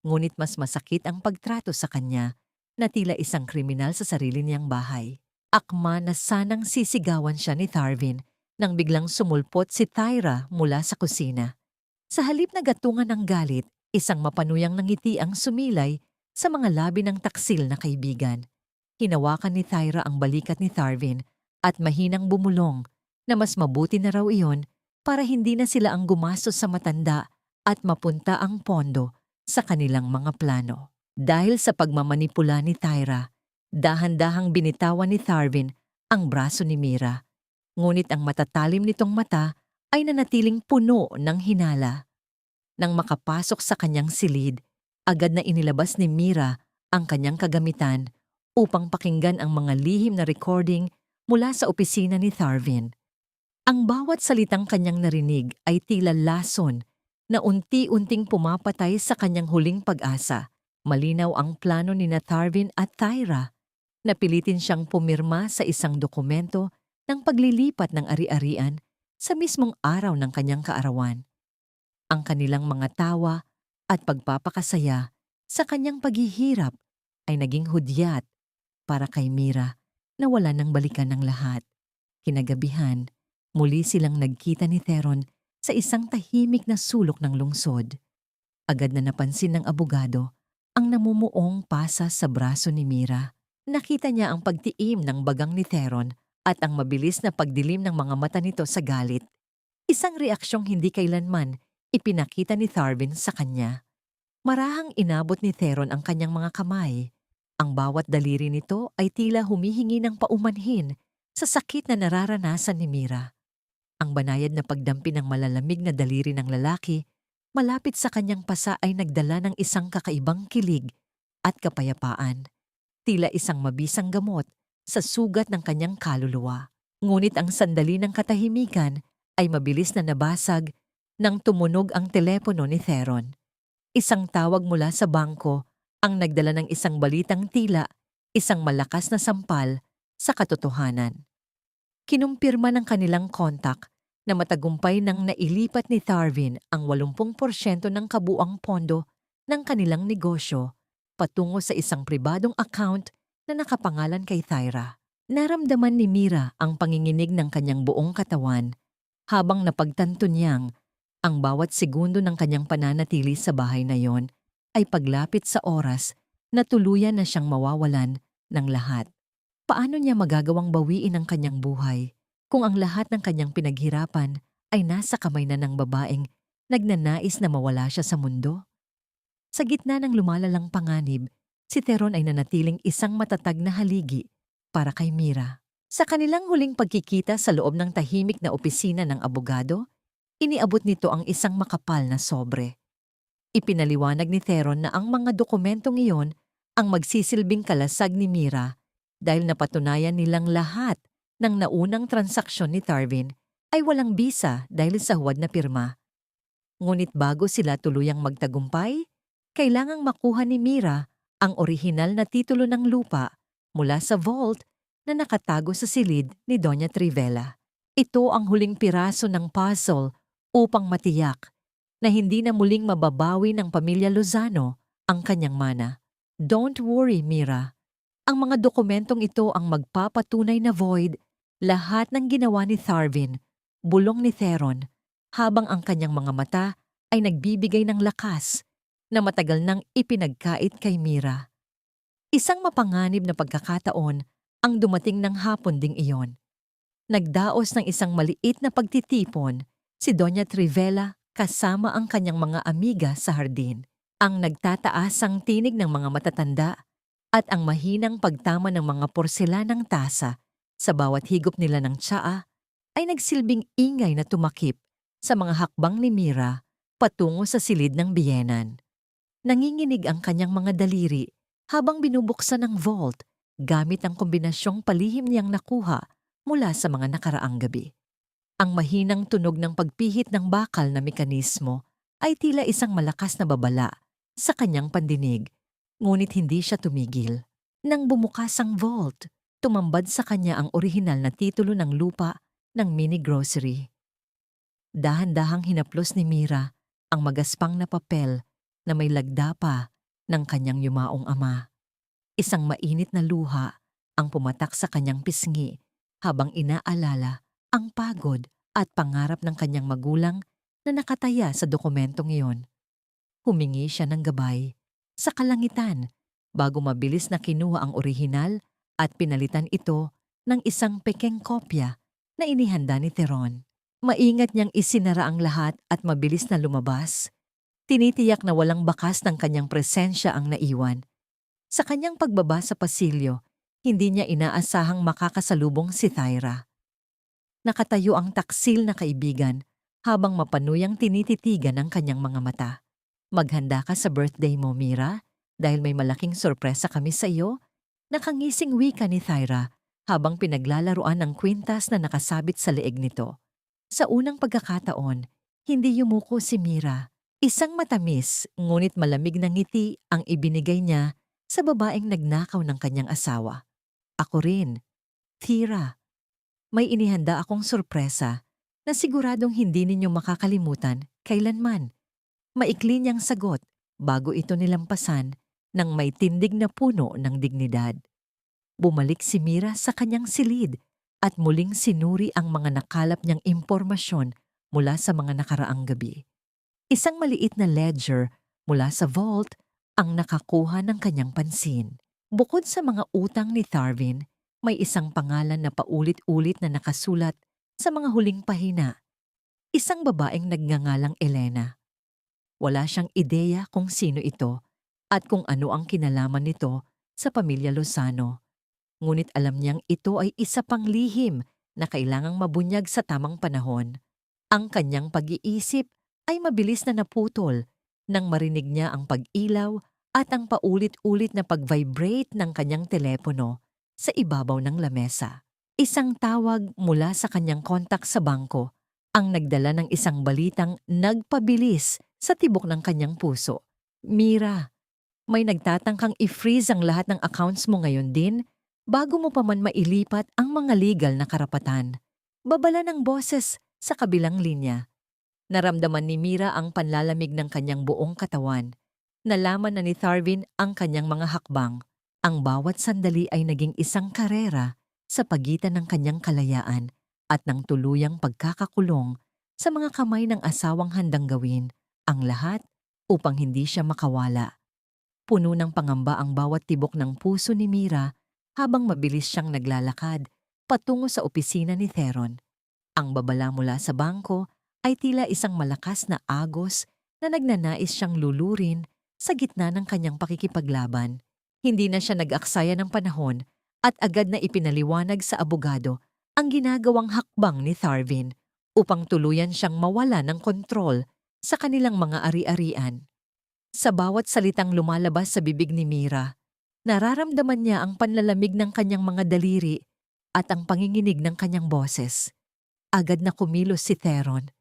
ngunit mas masakit ang pagtrato sa kanya na tila isang kriminal sa sarili niyang bahay. Akma na sanang sisigawan siya ni Tharvin nang biglang sumulpot si Tyra mula sa kusina. Sa halip na gatungan ng galit, isang mapanuyang ngiti ang sumilay sa mga labi ng taksil na kaibigan. Hinawakan ni Tyra ang balikat ni Tharvin at mahinang bumulong na mas mabuti na raw iyon para hindi na sila ang gumastos sa matanda at mapunta ang pondo sa kanilang mga plano. Dahil sa pagmamanipula ni Tyra, dahan-dahang binitawan ni Tharvin ang braso ni Mira. Ngunit ang matatalim nitong mata ay nanatiling puno ng hinala. Nang makapasok sa kanyang silid, agad na inilabas ni Mira ang kanyang kagamitan upang pakinggan ang mga lihim na recording mula sa opisina ni Tharvin. Ang bawat salitang kanyang narinig ay tila lason na unti-unting pumapatay sa kanyang huling pag-asa. Malinaw ang plano ni Tharvin at Tyra. Napilitin siyang pumirma sa isang dokumento ng paglilipat ng ari-arian sa mismong araw ng kanyang kaarawan. Ang kanilang mga tawa at pagpapakasaya sa kanyang paghihirap ay naging hudyat para kay Mira na wala nang balikan ng lahat. Kinagabihan, muli silang nagkita ni Theron sa isang tahimik na sulok ng lungsod. Agad na napansin ng abogado ang namumuong pasas sa braso ni Mira. Nakita niya ang pagtiim ng bagang ni Theron at ang mabilis na pagdilim ng mga mata nito sa galit. Isang reaksyong hindi kailanman ipinakita ni Tharvin sa kanya. Marahang inabot ni Theron ang kanyang mga kamay. Ang bawat daliri nito ay tila humihingi ng paumanhin sa sakit na nararanasan ni Mira. Ang banayad na pagdampi ng malalamig na daliri ng lalaki malapit sa kanyang pasa ay nagdala ng isang kakaibang kilig at kapayapaan. Tila isang mabisang gamot sa sugat ng kanyang kaluluwa. Ngunit ang sandali ng katahimikan ay mabilis na nabasag nang tumunog ang telepono ni Theron. Isang tawag mula sa bangko ang nagdala ng isang balitang tila isang malakas na sampal sa katotohanan. Kinumpirma ng kanilang kontak na matagumpay nang nailipat ni Tharvin ang 80% ng kabuang pondo ng kanilang negosyo patungo sa isang pribadong account na nakapangalan kay Thyra. Naramdaman ni Mira ang panginginig ng kanyang buong katawan habang napagtanto niyang ang bawat segundo ng kanyang pananatili sa bahay na yon ay paglapit sa oras na tuluyan na siyang mawawalan ng lahat. Paano niya magagawang bawiin ang kanyang buhay kung ang lahat ng kanyang pinaghirapan ay nasa kamay na ng babaeng nagnanais na mawala siya sa mundo? Sa gitna ng lumalalang panganib, si Theron ay nanatiling isang matatag na haligi para kay Mira. Sa kanilang huling pagkikita sa loob ng tahimik na opisina ng abogado, iniabot nito ang isang makapal na sobre. Ipinaliwanag ni Theron na ang mga dokumentong iyon ang magsisilbing kalasag ni Mira dahil napatunayan nilang lahat ng naunang transaksyon ni Tharvin ay walang bisa dahil sa huwad na pirma. Ngunit bago sila tuluyang magtagumpay, kailangang makuha ni Mira ang orihinal na titulo ng lupa mula sa vault na nakatago sa silid ni Doña Trivela. Ito ang huling piraso ng puzzle upang matiyak na hindi na muling mababawi ng pamilya Lozano ang kanyang mana. Don't worry, Mira. Ang mga dokumentong ito ang magpapatunay na void lahat ng ginawa ni Tharvin, bulong ni Theron, habang ang kanyang mga mata ay nagbibigay ng lakas na matagal nang ipinagkait kay Mira. Isang mapanganib na pagkakataon ang dumating ng hapon ding iyon. Nagdaos ng isang maliit na pagtitipon si Doña Trivela kasama ang kanyang mga amiga sa hardin. Ang nagtataasang tinig ng mga matatanda at ang mahinang pagtama ng mga porselanang tasa sa bawat higop nila ng tsaa ay nagsilbing ingay na tumakip sa mga hakbang ni Mira patungo sa silid ng biyenan. Nanginginig ang kanyang mga daliri habang binubuksan ang vault gamit ang kombinasyong palihim niyang nakuha mula sa mga nakaraang gabi. Ang mahinang tunog ng pagpihit ng bakal na mekanismo ay tila isang malakas na babala sa kanyang pandinig. Ngunit hindi siya tumigil. Nang bumukas ang vault, tumambad sa kanya ang orihinal na titulo ng lupa ng mini grocery. Dahan-dahang hinaplos ni Mira ang magaspang na papel na may lagda pa ng kanyang yumaong ama. Isang mainit na luha ang pumatak sa kanyang pisngi habang inaalala ang pagod at pangarap ng kanyang magulang na nakataya sa dokumentong iyon. Humingi siya ng gabay sa kalangitan bago mabilis na kinuha ang orihinal at pinalitan ito ng isang pekeng kopya na inihanda ni Theron. Maingat niyang isinara ang lahat at mabilis na lumabas. Tinitiyak na walang bakas ng kanyang presensya ang naiwan. Sa kanyang pagbaba sa pasilyo, hindi niya inaasahang makakasalubong si Thyra. Nakatayo ang taksil na kaibigan habang mapanuyang tinititigan ang kanyang mga mata. Maghanda ka sa birthday mo, Mira, dahil may malaking sorpresa kami sa iyo. Nakangising wika ni Thyra habang pinaglalaruan ang kwintas na nakasabit sa leeg nito. Sa unang pagkakataon, hindi yumuko si Mira. Isang matamis ngunit malamig na ngiti ang ibinigay niya sa babaeng nagnakaw ng kanyang asawa. Ako rin, Thyra. May inihanda akong sorpresa na siguradong hindi ninyo makakalimutan kailanman. Maikli niyang sagot bago ito nilampasan ng may tindig na puno ng dignidad. Bumalik si Mira sa kanyang silid at muling sinuri ang mga nakalap niyang impormasyon mula sa mga nakaraang gabi. Isang maliit na ledger mula sa vault ang nakakuha ng kanyang pansin. Bukod sa mga utang ni Tharvin, may isang pangalan na paulit-ulit na nakasulat sa mga huling pahina. Isang babaeng nagngangalang Elena. Wala siyang ideya kung sino ito at kung ano ang kinalaman nito sa pamilya Lozano. Ngunit alam niyang ito ay isa pang lihim na kailangang mabunyag sa tamang panahon. Ang kanyang pag-iisip ay mabilis na naputol nang marinig niya ang pag-ilaw at ang paulit-ulit na pag-vibrate ng kanyang telepono sa ibabaw ng lamesa. Isang tawag mula sa kanyang kontak sa bangko ang nagdala ng isang balitang nagpabilis sa tibok ng kanyang puso. Mira, may nagtatangkang i-freeze ang lahat ng accounts mo ngayon din bago mo pa man mailipat ang mga legal na karapatan. Babala ng boses sa kabilang linya. Naramdaman ni Mira ang panlalamig ng kanyang buong katawan. Nalaman na ni Tharvin ang kanyang mga hakbang. Ang bawat sandali ay naging isang karera sa pagitan ng kanyang kalayaan at ng tuluyang pagkakakulong sa mga kamay ng asawang handang gawin ang lahat upang hindi siya makawala. Puno ng pangamba ang bawat tibok ng puso ni Mira habang mabilis siyang naglalakad patungo sa opisina ni Theron. Ang babala mula sa bangko ay tila isang malakas na agos na nagnanais siyang lulurin sa gitna ng kanyang pakikipaglaban. Hindi na siya nag-aksaya ng panahon at agad na ipinaliwanag sa abogado ang ginagawang hakbang ni Tharvin upang tuluyan siyang mawala ng kontrol sa kanilang mga ari-arian. Sa bawat salitang lumalabas sa bibig ni Mira, nararamdaman niya ang panlalamig ng kanyang mga daliri at ang panginginig ng kanyang boses. Agad na kumilos si Theron.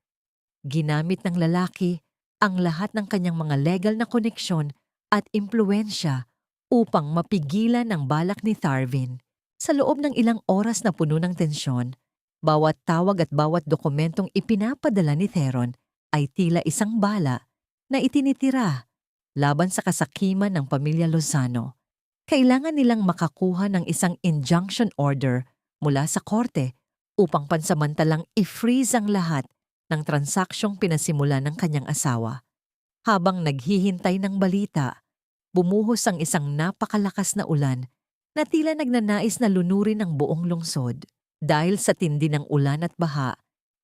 Ginamit ng lalaki ang lahat ng kanyang mga legal na koneksyon at impluensya upang mapigilan ang balak ni Tharvin. Sa loob ng ilang oras na puno ng tensyon, bawat tawag at bawat dokumentong ipinapadala ni Theron ay tila isang bala na itinitira laban sa kasakiman ng pamilya Lozano. Kailangan nilang makakuha ng isang injunction order mula sa korte upang pansamantalang i-freeze ang lahat ng transaksyong pinasimula ng kanyang asawa. Habang naghihintay ng balita, bumuhos ang isang napakalakas na ulan na tila nagnanais na lunurin ang buong lungsod. Dahil sa tindi ng ulan at baha,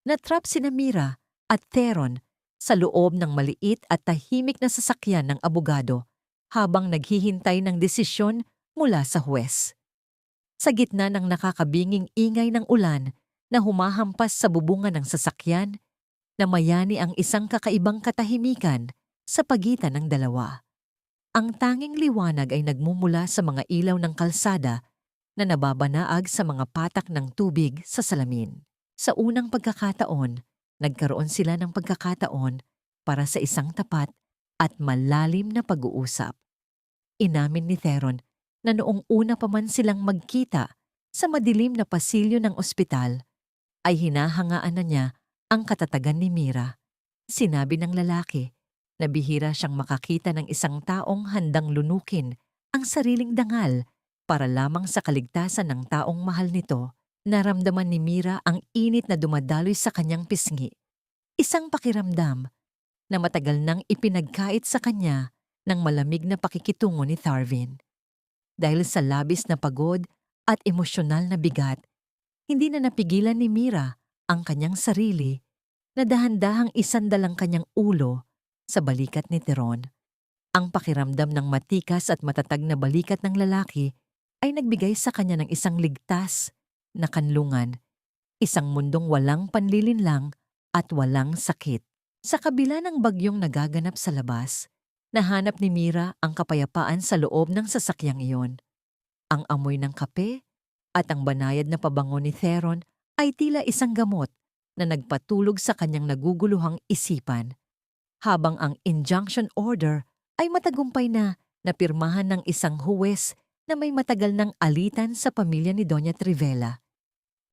natrap sina Mira at Theron sa loob ng maliit at tahimik na sasakyan ng abogado habang naghihintay ng desisyon mula sa huwes. Sa gitna ng nakakabinging ingay ng ulan na humahampas sa bubungan ng sasakyan, namayani ang isang kakaibang katahimikan sa pagitan ng dalawa. Ang tanging liwanag ay nagmumula sa mga ilaw ng kalsada na nababanaag sa mga patak ng tubig sa salamin. Sa unang pagkakataon, nagkaroon sila ng pagkakataon para sa isang tapat at malalim na pag-uusap. Inamin ni Theron na noong una pa man silang magkita sa madilim na pasilyo ng ospital, ay hinahangaan na niya ang katatagan ni Mira. Sinabi ng lalaki na bihira siyang makakita ng isang taong handang lunukin ang sariling dangal para lamang sa kaligtasan ng taong mahal nito. Naramdaman ni Mira ang init na dumadaloy sa kanyang pisngi. Isang pakiramdam na matagal nang ipinagkait sa kanya ng malamig na pakikitungo ni Tharvin. Dahil sa labis na pagod at emosyonal na bigat, hindi na napigilan ni Mira ang kanyang sarili na dahan-dahang isandalang kanyang ulo sa balikat ni Theron. Ang pakiramdam ng matikas at matatag na balikat ng lalaki ay nagbigay sa kanya ng isang ligtas na kanlungan, isang mundong walang panlilinlang at walang sakit. Sa kabila ng bagyong nagaganap sa labas, nahanap ni Mira ang kapayapaan sa loob ng sasakyang iyon. Ang amoy ng kape at ang banayad na pabango ni Theron ay tila isang gamot na nagpatulog sa kanyang naguguluhang isipan. Habang ang injunction order ay matagumpay na napirmahan ng isang huwes na may matagal ng alitan sa pamilya ni Doña Trivela.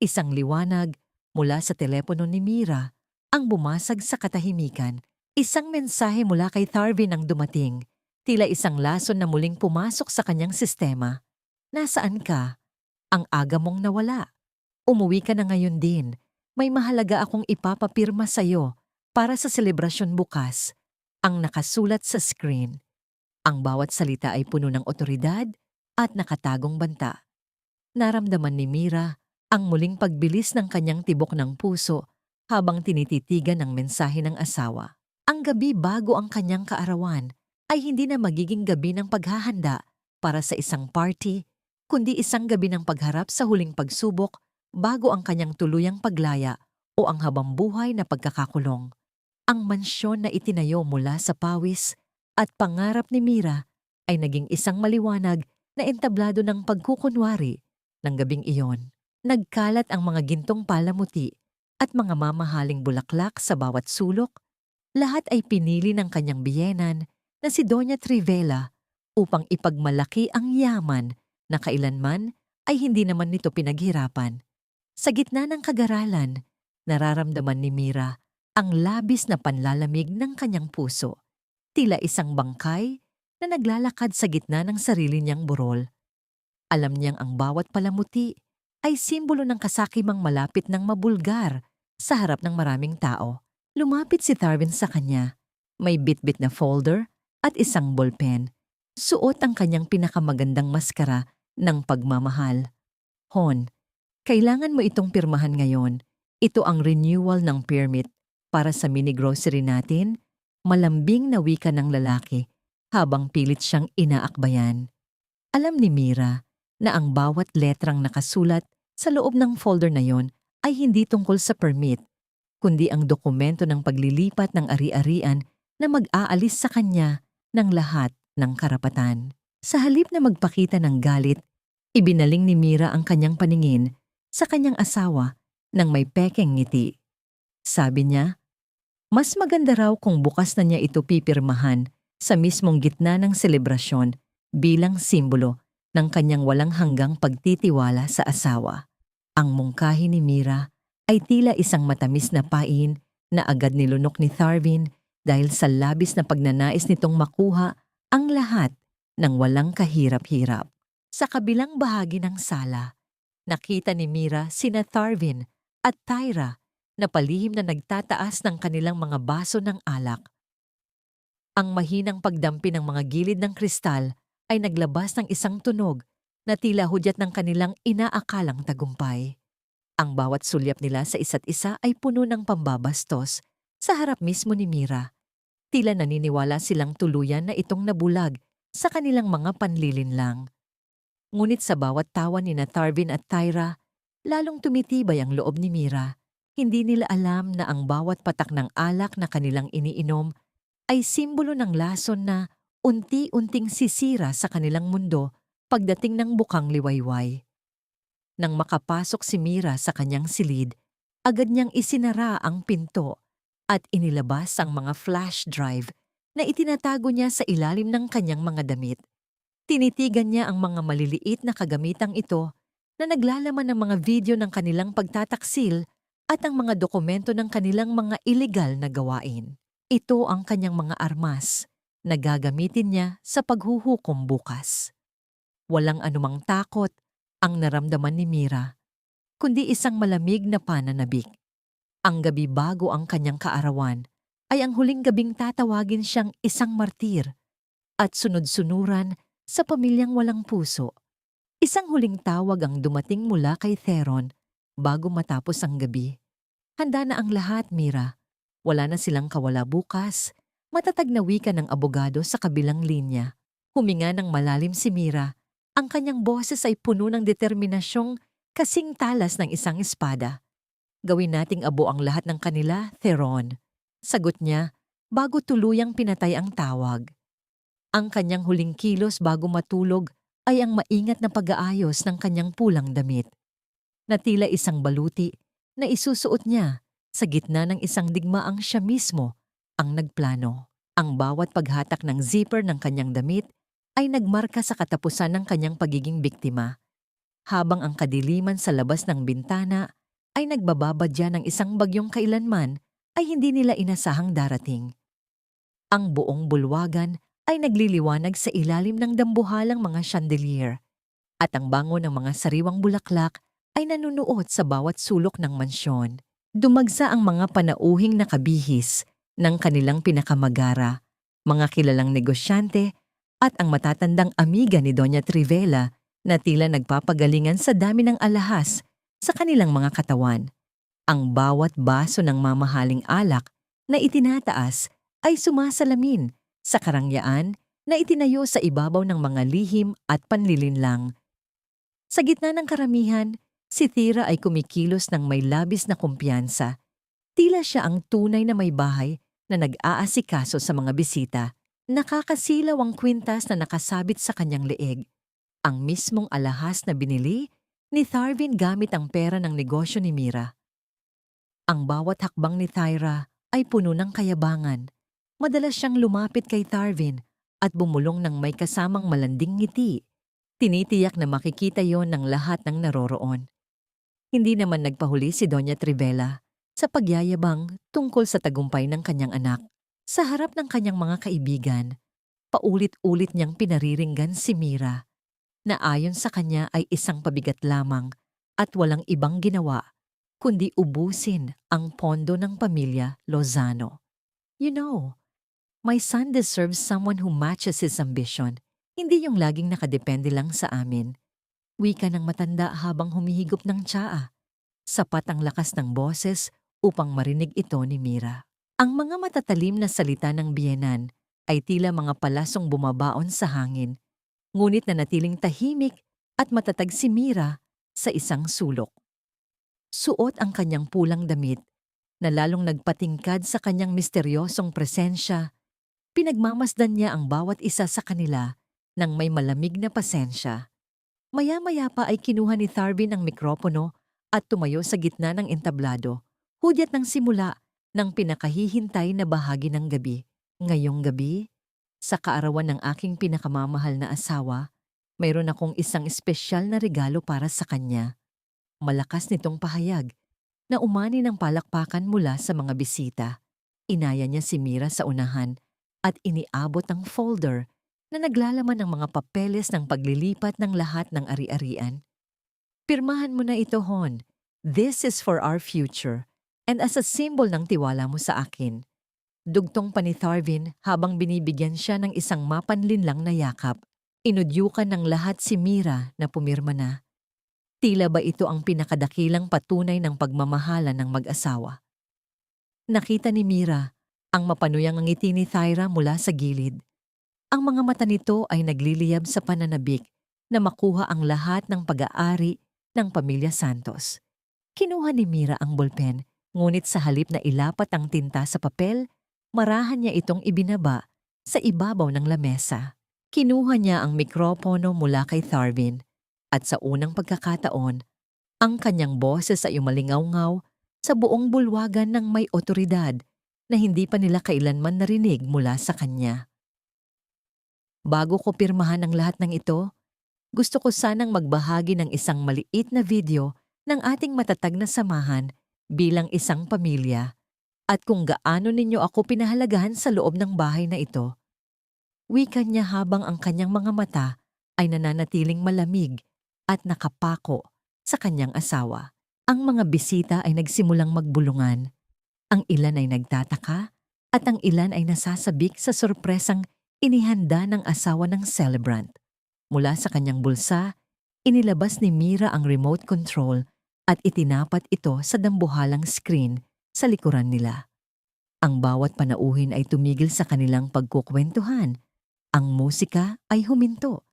Isang liwanag mula sa telepono ni Mira ang bumasag sa katahimikan. Isang mensahe mula kay Tharvin ang dumating, Tila isang lason na muling pumasok sa kanyang sistema. Nasaan ka? Ang aga mong nawala. Umuwi ka na ngayon din. May mahalaga akong ipapapirma sa'yo para sa selebrasyon bukas. Ang nakasulat sa screen. Ang bawat salita ay puno ng otoridad at nakatagong banta. Naramdaman ni Mira ang muling pagbilis ng kanyang tibok ng puso habang tinititigan ang mensahe ng asawa. Ang gabi bago ang kanyang kaarawan ay hindi na magiging gabi ng paghahanda para sa isang party, kundi isang gabi ng pagharap sa huling pagsubok bago ang kanyang tuluyang paglaya o ang habambuhay na pagkakakulong. Ang mansyon na itinayo mula sa pawis at pangarap ni Mira ay naging isang maliwanag na entablado ng pagkukunwari ng gabing iyon. Nagkalat ang mga gintong palamuti at mga mamahaling bulaklak sa bawat sulok. Lahat ay pinili ng kanyang biyenan na si Doña Trivela upang ipagmalaki ang yaman na kailanman ay hindi naman nito pinaghirapan. Sa gitna ng kagaralan, nararamdaman ni Mira ang labis na panlalamig ng kanyang puso. Tila isang bangkay na naglalakad sa gitna ng sarili niyang burol. Alam niyang ang bawat palamuti ay simbolo ng kasakimang malapit ng mabulgar sa harap ng maraming tao. Lumapit si Tharvin sa kanya. May bitbit na folder at isang ballpen. Suot ang kanyang pinakamagandang maskara ng pagmamahal. Hon, kailangan mo itong pirmahan ngayon. Ito ang renewal ng permit para sa mini-grocery natin. Malambing na wika ng lalaki habang pilit siyang inaakbayan. Alam ni Mira na ang bawat letrang nakasulat sa loob ng folder na yon ay hindi tungkol sa permit, kundi ang dokumento ng paglilipat ng ari-arian na mag-aalis sa kanya ng lahat ng karapatan. Sa halip na magpakita ng galit, ibinaling ni Mira ang kanyang paningin sa kanyang asawa ng may pekeng ngiti. Sabi niya, mas maganda raw kung bukas na niya ito pipirmahan sa mismong gitna ng selebrasyon bilang simbolo ng kanyang walang hanggang pagtitiwala sa asawa. Ang mungkahi ni Mira ay tila isang matamis na pain na agad nilunok ni Tharvin dahil sa labis na pagnanais nitong makuha ang lahat ng walang kahirap-hirap. Sa kabilang bahagi ng sala, nakita ni Mira sina Tharvin at Tyra na palihim na nagtataas ng kanilang mga baso ng alak. Ang mahinang pagdampi ng mga gilid ng kristal ay naglabas ng isang tunog na tila hudyat ng kanilang inaakalang tagumpay. Ang bawat sulyap nila sa isa't isa ay puno ng pambabastos sa harap mismo ni Mira. Tila naniniwala silang tuluyan na itong nabulag sa kanilang mga panlilinlang. Ngunit sa bawat tawa ni Tharvin at Tyra, lalong tumitibay ang loob ni Mira. Hindi nila alam na ang bawat patak ng alak na kanilang iniinom ay simbolo ng lason na unti-unting sisira sa kanilang mundo pagdating ng bukang liwayway. Nang makapasok si Mira sa kanyang silid, agad niyang isinara ang pinto at inilabas ang mga flash drive na itinatago niya sa ilalim ng kanyang mga damit. Tinitigan niya ang mga maliliit na kagamitang ito na naglalaman ng mga video ng kanilang pagtataksil at ang mga dokumento ng kanilang mga iligal na gawain. Ito ang kanyang mga armas na gagamitin niya sa paghuhukom bukas. Walang anumang takot ang naramdaman ni Mira, kundi isang malamig na pananabik. Ang gabi bago ang kanyang kaarawan ay ang huling gabing tatawagin siyang isang martir at sunod-sunuran sa pamilyang walang puso. Isang huling tawag ang dumating mula kay Theron bago matapos ang gabi. Handa na ang lahat, Mira. Wala na silang kawala bukas. Matatag na wika ng abogado sa kabilang linya. Huminga ng malalim si Mira. Ang kanyang boses ay puno ng determinasyong kasing talas ng isang espada. Gawin nating abo ang lahat ng kanila, Theron. Sagot niya bago tuluyang pinatay ang tawag. Ang kanyang huling kilos bago matulog ay ang maingat na pag-aayos ng kanyang pulang damit. Na tila isang baluti na isusuot niya sa gitna ng isang digmaang siya mismo ang nagplano. Ang bawat paghatak ng zipper ng kanyang damit ay nagmarka sa katapusan ng kanyang pagiging biktima. Habang ang kadiliman sa labas ng bintana ay nagbababadya ng isang bagyong kailanman ay hindi nila inasahang darating. Ang buong bulwagan ay nagliliwanag sa ilalim ng dambuhalang mga chandelier at ang bango ng mga sariwang bulaklak ay nanunuot sa bawat sulok ng mansyon. Dumagsa ang mga panauhing nakabihis ng kanilang pinakamagara, mga kilalang negosyante at ang matatandang amiga ni Doña Trivela na tila nagpapagalingan sa dami ng alahas sa kanilang mga katawan. Ang bawat baso ng mamahaling alak na itinataas ay sumasalamin sa karangyaan na itinayo sa ibabaw ng mga lihim at panlilinlang. Sa gitna ng karamihan, si Tira ay kumikilos ng may labis na kumpiyansa. Tila siya ang tunay na may bahay na nag-aasikaso sa mga bisita. Nakakasilaw ang kwintas na nakasabit sa kanyang leeg. Ang mismong alahas na binili ni Tharvin gamit ang pera ng negosyo ni Mira. Ang bawat hakbang ni Tyra ay puno ng kayabangan. Madalas siyang lumapit kay Tharvin at bumulong ng may kasamang malanding ngiti. Tinitiyak na makikita yon ng lahat ng naroroon. Hindi naman nagpahuli si Doña Trivela sa pagyayabang tungkol sa tagumpay ng kanyang anak. Sa harap ng kanyang mga kaibigan, paulit-ulit niyang pinariringgan si Mira na ayon sa kanya ay isang pabigat lamang at walang ibang ginawa kundi ubusin ang pondo ng pamilya Lozano. You know, my son deserves someone who matches his ambition, hindi yung laging nakadepende lang sa amin. Wika ng matanda habang humihigop ng tsaa. Sapat ang lakas ng boses upang marinig ito ni Mira. Ang mga matatalim na salita ng biyenan ay tila mga palasong bumabaon sa hangin, ngunit nanatiling tahimik at matatag si Mira sa isang sulok. Suot ang kanyang pulang damit na lalong nagpatingkad sa kanyang misteryosong presensya. Pinagmamasdan niya ang bawat isa sa kanila ng may malamig na pasensya. Maya-maya pa ay kinuha ni Tharvin ang mikropono at tumayo sa gitna ng entablado, hudyat ng simula ng pinakahihintay na bahagi ng gabi. Ngayong gabi, sa kaarawan ng aking pinakamamahal na asawa, mayroon akong isang espesyal na regalo para sa kanya. Malakas nitong pahayag na umani ng palakpakan mula sa mga bisita. Inaya niya si Mira sa unahan at iniabot ang folder na naglalaman ng mga papeles ng paglilipat ng lahat ng ari-arian. Pirmahan mo na ito, Hon. This is for our future and as a symbol ng tiwala mo sa akin. Dugtong pa ni Tharvin habang binibigyan siya ng isang mapanlinlang na yakap. Inudyukan ng lahat si Mira na pumirma na. Tila ba ito ang pinakadakilang patunay ng pagmamahala ng mag-asawa? Nakita ni Mira ang mapanuyang ngiti ni Tyra mula sa gilid. Ang mga mata nito ay nagliliyab sa pananabik na makuha ang lahat ng pag-aari ng pamilya Santos. Kinuha ni Mira ang bolpen, ngunit sa halip na ilapat ang tinta sa papel, marahan niya itong ibinaba sa ibabaw ng lamesa. Kinuha niya ang mikropono mula kay Tharvin. At sa unang pagkakataon, ang kanyang boses ay umalingaw-ngaw sa buong bulwagan ng may otoridad na hindi pa nila kailanman narinig mula sa kanya. Bago ko pirmahan ang lahat ng ito, gusto ko sanang magbahagi ng isang maliit na video ng ating matatag na samahan bilang isang pamilya at kung gaano ninyo ako pinahalagahan sa loob ng bahay na ito. Wika niya habang ang kanyang mga mata ay nananatiling malamig at nakapako sa kanyang asawa. Ang mga bisita ay nagsimulang magbulungan. Ang ilan ay nagtataka at ang ilan ay nasasabik sa sorpresang inihanda ng asawa ng celebrant. Mula sa kanyang bulsa, inilabas ni Mira ang remote control at itinapat ito sa dambuhalang screen sa likuran nila. Ang bawat panauhin ay tumigil sa kanilang pagkukwentuhan. Ang musika ay huminto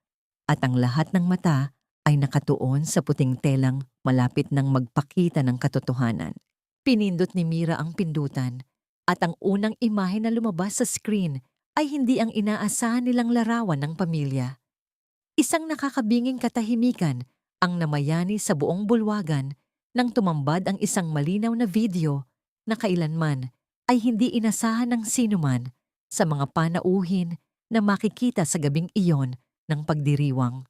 at ang lahat ng mata ay nakatuon sa puting telang malapit nang magpakita ng katotohanan. Pinindot ni Mira ang pindutan at ang unang imahe na lumabas sa screen ay hindi ang inaasahan nilang larawan ng pamilya. Isang nakakabinging katahimikan ang namayani sa buong bulwagan nang tumambad ang isang malinaw na video na kailanman ay hindi inasahan ng sinuman sa mga panauhin na makikita sa gabing iyon ng pagdiriwang.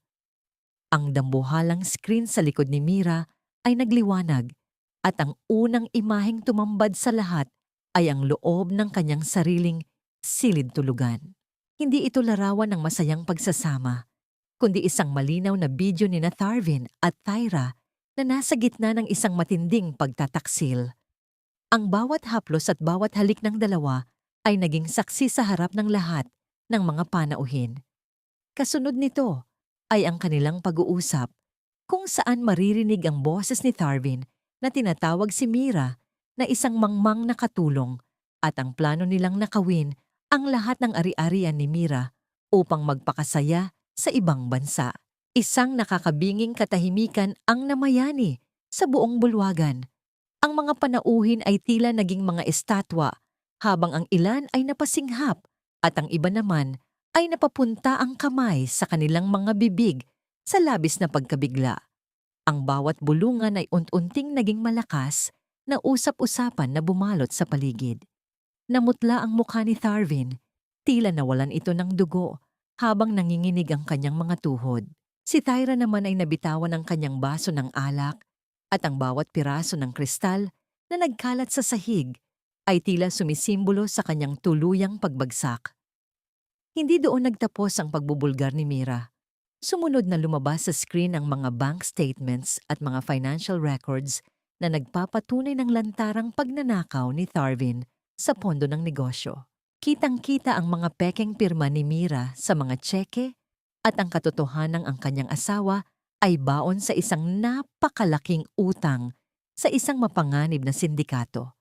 Ang dambuhalang screen sa likod ni Mira ay nagliwanag at ang unang imaheng tumambad sa lahat ay ang loob ng kanyang sariling silid tulugan. Hindi ito larawan ng masayang pagsasama, kundi isang malinaw na video ni na Tharvin at Tyra na nasa gitna ng isang matinding pagtataksil. Ang bawat haplos at bawat halik ng dalawa ay naging saksi sa harap ng lahat ng mga panauhin. Kasunod nito ay ang kanilang pag-uusap kung saan maririnig ang boses ni Tharvin na tinatawag si Mira na isang mangmang na katulong at ang plano nilang nakawin ang lahat ng ari-arian ni Mira upang magpakasaya sa ibang bansa. Isang nakakabinging katahimikan ang namayani sa buong bulwagan. Ang mga panauhin ay tila naging mga estatwa habang ang ilan ay napasinghap at ang iba naman ay napapunta ang kamay sa kanilang mga bibig sa labis na pagkabigla. Ang bawat bulungan ay unti-unting naging malakas na usap-usapan na bumalot sa paligid. Namutla ang mukha ni Tharvin, tila nawalan ito ng dugo habang nanginginig ang kanyang mga tuhod. Si Tyra naman ay nabitawan ang kanyang baso ng alak at ang bawat piraso ng kristal na nagkalat sa sahig ay tila sumisimbolo sa kanyang tuluyang pagbagsak. Hindi doon nagtapos ang pagbubulgar ni Mira. Sumunod na lumabas sa screen ang mga bank statements at mga financial records na nagpapatunay ng lantarang pagnanakaw ni Tharvin sa pondo ng negosyo. Kitang-kita ang mga pekeng pirma ni Mira sa mga tseke at ang katotohanang ang kanyang asawa ay baon sa isang napakalaking utang sa isang mapanganib na sindikato.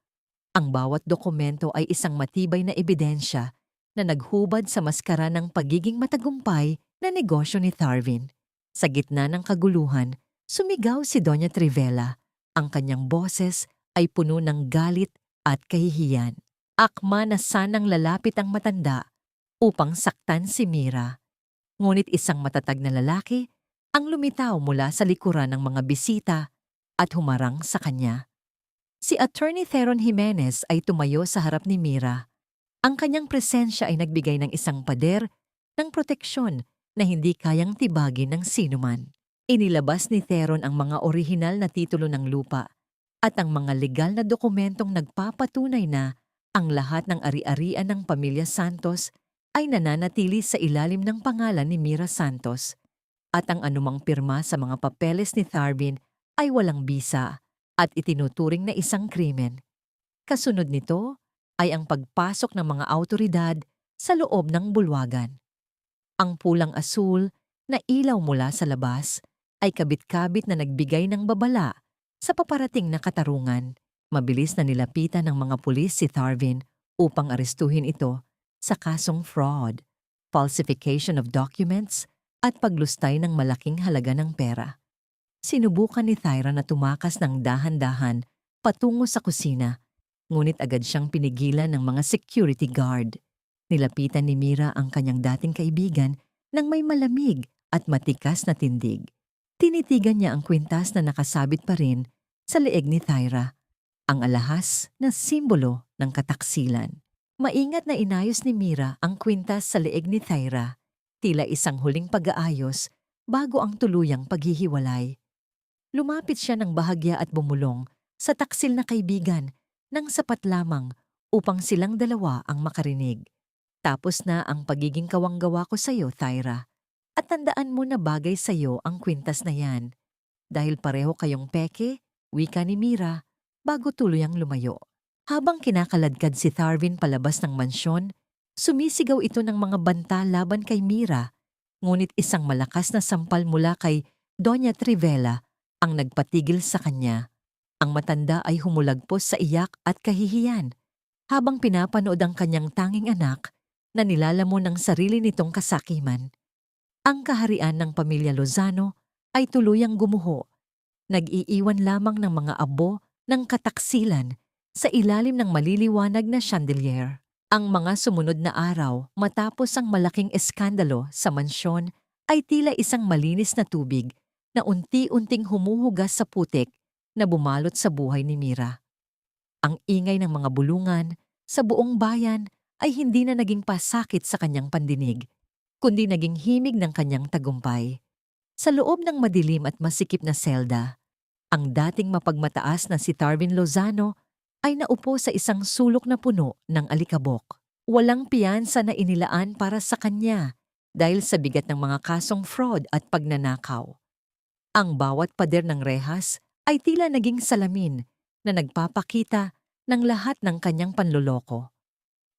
Ang bawat dokumento ay isang matibay na ebidensya na naghubad sa maskara ng pagiging matagumpay na negosyo ni Tharvin. Sa gitna ng kaguluhan, sumigaw si Doña Trivela. Ang kanyang boses ay puno ng galit at kahihiyan. Akma na sanang lalapit ang matanda upang saktan si Mira. Ngunit isang matatag na lalaki ang lumitaw mula sa likuran ng mga bisita at humarang sa kanya. Si Attorney Theron Jimenez ay tumayo sa harap ni Mira. Ang kanyang presensya ay nagbigay ng isang pader ng proteksyon na hindi kayang tibagin ng sinuman. Inilabas ni Theron ang mga orihinal na titulo ng lupa at ang mga legal na dokumentong nagpapatunay na ang lahat ng ari-arian ng pamilya Santos ay nananatili sa ilalim ng pangalan ni Mira Santos at ang anumang pirma sa mga papeles ni Tharvin ay walang bisa at itinuturing na isang krimen. Kasunod nito ay ang pagpasok ng mga awtoridad sa loob ng bulwagan. Ang pulang-asul na ilaw mula sa labas ay kabit-kabit na nagbigay ng babala sa paparating na katarungan. Mabilis na nilapitan ng mga pulis si Tharvin upang arestuhin ito sa kasong fraud, falsification of documents at paglustay ng malaking halaga ng pera. Sinubukan ni Tyra na tumakas ng dahan-dahan patungo sa kusina, ngunit agad siyang pinigilan ng mga security guard. Nilapitan ni Mira ang kanyang dating kaibigan nang may malamig at matikas na tindig. Tinitigan niya ang kwintas na nakasabit pa rin sa leeg ni Tyra, ang alahas na simbolo ng kataksilan. Maingat na inayos ni Mira ang kwintas sa leeg ni Tyra, tila isang huling pag-aayos bago ang tuluyang paghihiwalay. Lumapit siya ng bahagya at bumulong sa taksil na kaibigan nang sapat lamang upang silang dalawa ang makarinig. Tapos na ang pagiging kawanggawa ko sa iyo, Tyra. At tandaan mo na bagay sa iyo ang kwintas na yan. Dahil pareho kayong peke, wika ni Mira, bago tuluyang lumayo. Habang kinakaladkad si Tharvin palabas ng mansyon, sumisigaw ito ng mga banta laban kay Mira. Ngunit isang malakas na sampal mula kay Doña Trivela ang nagpatigil sa kanya. Ang matanda ay humulagpos sa iyak at kahihiyan habang pinapanood ang kanyang tanging anak na nilalamon ng sarili nitong kasakiman. Ang kaharian ng pamilya Lozano ay tuluyang gumuho. Nag-iiwan lamang ng mga abo ng kataksilan sa ilalim ng maliliwanag na chandelier. Ang mga sumunod na araw matapos ang malaking eskandalo sa mansyon ay tila isang malinis na tubig na unti-unting humuhugas sa putik na bumalot sa buhay ni Mira. Ang ingay ng mga bulungan sa buong bayan ay hindi na naging pasakit sa kanyang pandinig, kundi naging himig ng kanyang tagumpay. Sa loob ng madilim at masikip na selda, ang dating mapagmataas na si Tharvin Lozano ay naupo sa isang sulok na puno ng alikabok. Walang piyansa na inilaan para sa kanya dahil sa bigat ng mga kasong fraud at pagnanakaw. Ang bawat pader ng rehas ay tila naging salamin na nagpapakita ng lahat ng kanyang panloloko.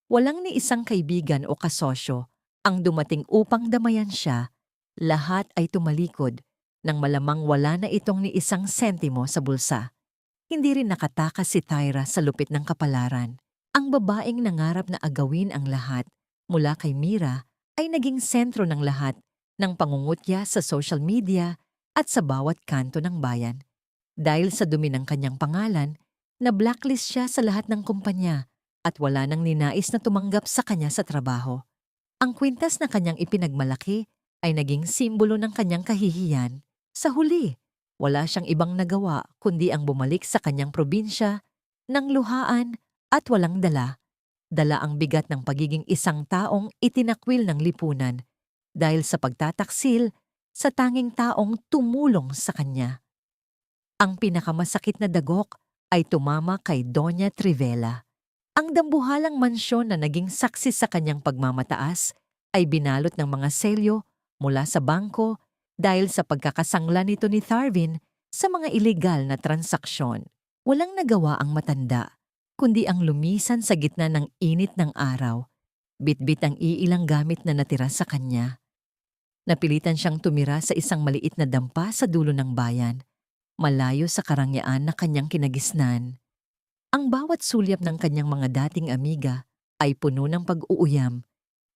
Walang ni isang kaibigan o kasosyo ang dumating upang damayan siya. Lahat ay tumalikod nang malamang wala na itong ni isang sentimo sa bulsa. Hindi rin nakatakas si Tyra sa lupit ng kapalaran. Ang babaeng nangarap na agawin ang lahat mula kay Mira ay naging sentro ng lahat ng pangungutya sa social media at sa bawat kanto ng bayan. Dahil sa dumi ng kanyang pangalan, na-blacklist siya sa lahat ng kumpanya at wala nang ninais na tumanggap sa kanya sa trabaho. Ang kwintas na kanyang ipinagmalaki ay naging simbolo ng kanyang kahihiyan. Sa huli, wala siyang ibang nagawa kundi ang bumalik sa kanyang probinsya ng luhaan at walang dala. Dala ang bigat ng pagiging isang taong itinakwil ng lipunan dahil sa pagtataksil sa tanging taong tumulong sa kanya. Ang pinakamasakit na dagok ay tumama kay Doña Trivela. Ang dambuhalang mansyon na naging saksi sa kanyang pagmamataas ay binalot ng mga selyo mula sa bangko dahil sa pagkakasangla nito ni Tharvin sa mga ilegal na transaksyon. Walang nagawa ang matanda, kundi ang lumisan sa gitna ng init ng araw, bitbit ang iilang gamit na natira sa kanya. Napilitan siyang tumira sa isang maliit na dampa sa dulo ng bayan, malayo sa karangyaan na kanyang kinagisnan. Ang bawat sulyap ng kanyang mga dating amiga ay puno ng pag-uuyam,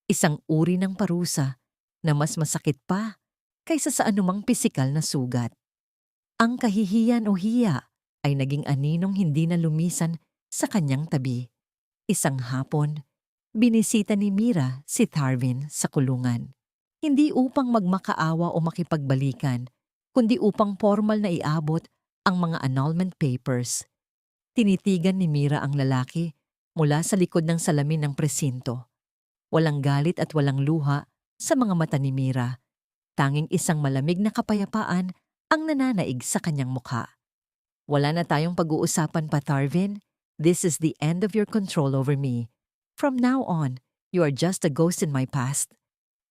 isang uri ng parusa na mas masakit pa kaysa sa anumang pisikal na sugat. Ang kahihiyan o hiya ay naging aninong hindi na lumisan sa kanyang tabi. Isang hapon, binisita ni Mira si Tharvin sa kulungan. Hindi upang magmakaawa o makipagbalikan, kundi upang formal na iabot ang mga annulment papers. Tinitigan ni Mira ang lalaki mula sa likod ng salamin ng presinto. Walang galit at walang luha sa mga mata ni Mira. Tanging isang malamig na kapayapaan ang nananaig sa kanyang mukha. Wala na tayong pag-uusapan pa, Tharvin. This is the end of your control over me. From now on, you are just a ghost in my past.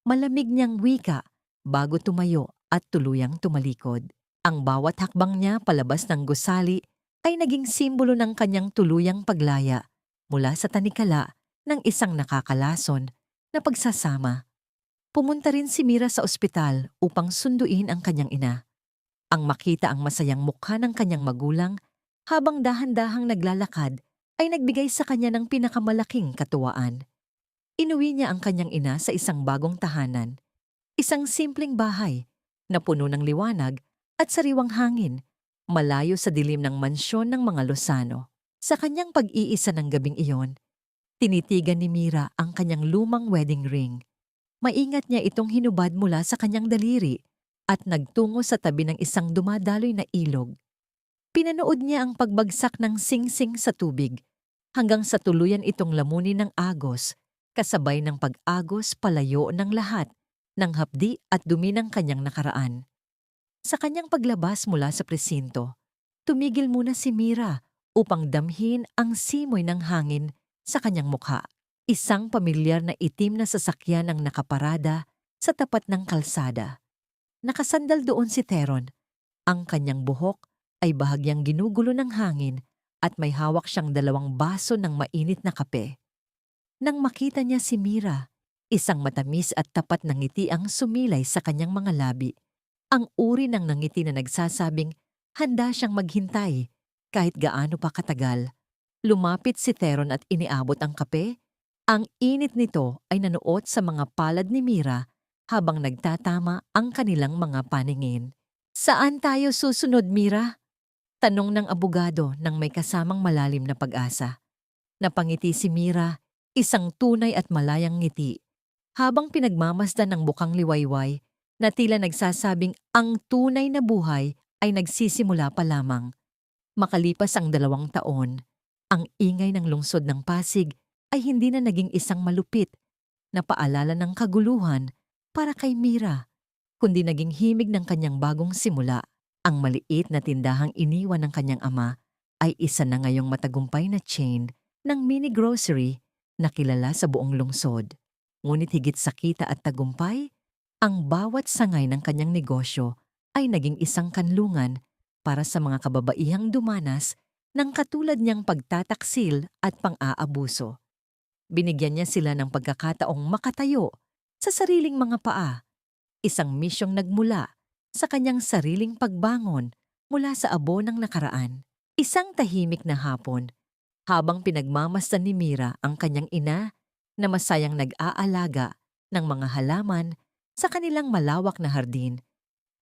Malamig niyang wika bago tumayo at tuluyang tumalikod. Ang bawat hakbang niya palabas ng gusali ay naging simbolo ng kanyang tuluyang paglaya mula sa tanikala ng isang nakakalason na pagsasama. Pumunta rin si Mira sa ospital upang sunduin ang kanyang ina. Ang makita ang masayang mukha ng kanyang magulang habang dahan-dahang naglalakad ay nagbigay sa kanya ng pinakamalaking katuwaan. Inuwi niya ang kanyang ina sa isang bagong tahanan, isang simpleng bahay na puno ng liwanag at sariwang hangin, malayo sa dilim ng mansyon ng mga Lozano. Sa kanyang pag-iisa ng gabing iyon, tinitigan ni Mira ang kanyang lumang wedding ring. Maingat niya itong hinubad mula sa kanyang daliri at nagtungo sa tabi ng isang dumadaloy na ilog. Pinanood niya ang pagbagsak ng singsing sa tubig hanggang sa tuluyan itong lamunin ng agos, kasabay ng pag-agos palayo ng lahat ng hapdi at dumi ng kanyang nakaraan. Sa kanyang paglabas mula sa presinto, tumigil muna si Mira upang damhin ang simoy ng hangin sa kanyang mukha. Isang pamilyar na itim na sasakyan ang nakaparada sa tapat ng kalsada. Nakasandal doon si Theron. Ang kanyang buhok ay bahagyang ginugulo ng hangin at may hawak siyang 2 baso ng mainit na kape. Nang makita niya si Mira, isang matamis at tapat na ngiti ang sumilay sa kanyang mga labi. Ang uri ng ngiti na nagsasabing handa siyang maghintay kahit gaano pa katagal. Lumapit si Theron at iniabot ang kape. Ang init nito ay nanuot sa mga palad ni Mira habang nagtatama ang kanilang mga paningin. "Saan tayo susunod, Mira?" Tanong ng abogado nang may kasamang malalim na pag-asa. Napangiti si Mira, isang tunay at malayang ngiti, habang pinagmamasdan ng bukang liwayway na tila nagsasabing ang tunay na buhay ay nagsisimula pa lamang. Makalipas ang 2 taon, ang ingay ng lungsod ng Pasig ay hindi na naging isang malupit na paalala ng kaguluhan para kay Mira, kundi naging himig ng kanyang bagong simula. Ang maliit na tindahang iniwan ng kanyang ama ay isa na ngayong matagumpay na chain ng mini grocery nakilala sa buong lungsod. Ngunit higit sa kita at tagumpay, ang bawat sangay ng kanyang negosyo ay naging isang kanlungan para sa mga kababaihang dumanas ng katulad niyang pagtataksil at pang-aabuso. Binigyan niya sila ng pagkakataong makatayo sa sariling mga paa, isang misyong nagmula sa kanyang sariling pagbangon mula sa abo ng nakaraan. Isang tahimik na hapon, habang pinagmamasdan ni Mira ang kanyang ina na masayang nag-aalaga ng mga halaman sa kanilang malawak na hardin,